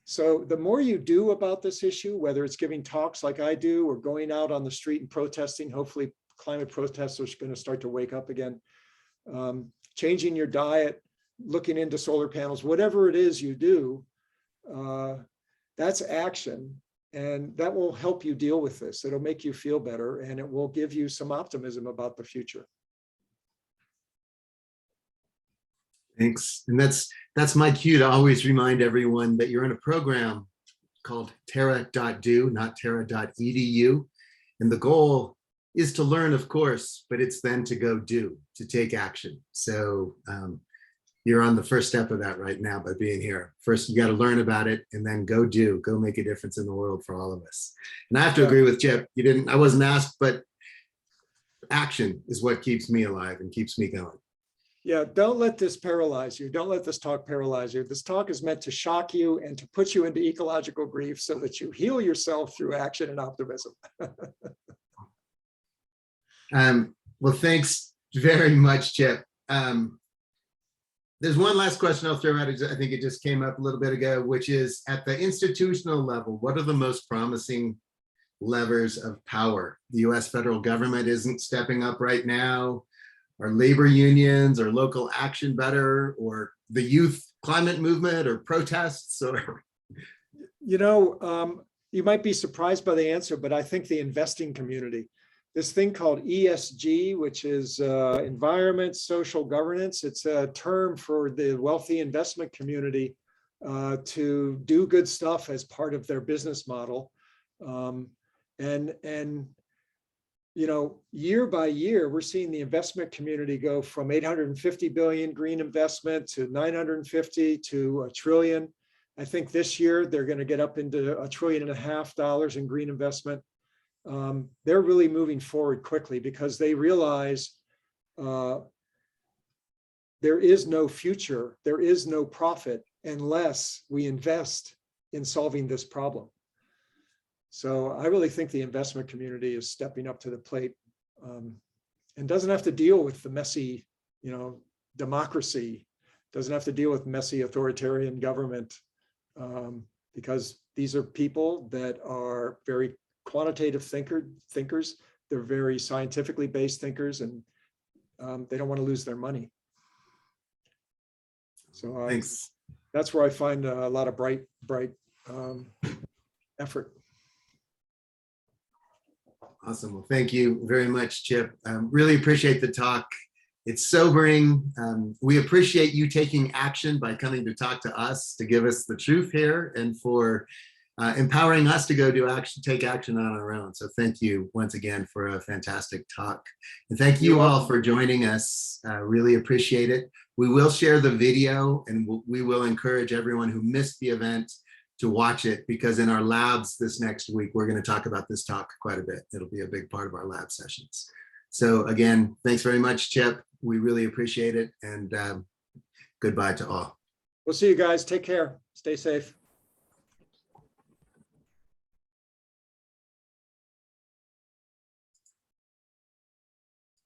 So the more you do about this issue, whether it's giving talks like I do or going out on the street and protesting, hopefully climate protesters are going to start to wake up again, changing your diet, looking into solar panels, whatever it is you do, that's action. And that will help you deal with this. It'll make you feel better, and it will give you some optimism about the future. Thanks. And that's my cue to always remind everyone that you're in a program called Terra.do, not Terra.edu. And the goal is to learn, of course, but it's then to go do, to take action. So you're on the first step of that right now by being here. First, you got to learn about it, and then go do, go make a difference in the world for all of us. And I have to agree with Chip. I wasn't asked, but action is what keeps me alive and keeps me going. Yeah, don't let this paralyze you. Don't let this talk paralyze you. This talk is meant to shock you and to put you into ecological grief so that you heal yourself through action and optimism. Well, thanks very much, Chip. There's one last question I'll throw out. I think it just came up a little bit ago, which is, at the institutional level, what are the most promising levers of power? The US federal government isn't stepping up right now. Are labor unions or local action better, or the youth climate movement, or protests? Or you know, you might be surprised by the answer, but I think the investing community, this thing called ESG, which is environment, social governance, it's a term for the wealthy investment community to do good stuff as part of their business model. And you know, year by year, we're seeing the investment community go from 850 billion green investment to 950 to $1 trillion. I think this year they're going to get up into $1.5 trillion in green investment. They're really moving forward quickly because they realize there is no future, there is no profit unless we invest in solving this problem. So I really think the investment community is stepping up to the plate and doesn't have to deal with the messy, you know, democracy, doesn't have to deal with messy authoritarian government, because these are people that are very quantitative thinkers. They're very scientifically based thinkers, and they don't want to lose their money. So thanks. That's where I find a lot of bright effort. Awesome. Well, thank you very much, Chip. Really appreciate the talk. It's sobering. We appreciate you taking action by coming to talk to us, to give us the truth here, and for empowering us to go do action, take action on our own. So thank you once again for a fantastic talk. And thank you all for joining us. Really appreciate it. We will share the video, and we will encourage everyone who missed the event to watch it, because in our labs this next week, we're going to talk about this talk quite a bit. It'll be a big part of our lab sessions. So again, thanks very much, Chip. We really appreciate it. And goodbye to all. We'll see you guys. Take care. Stay safe.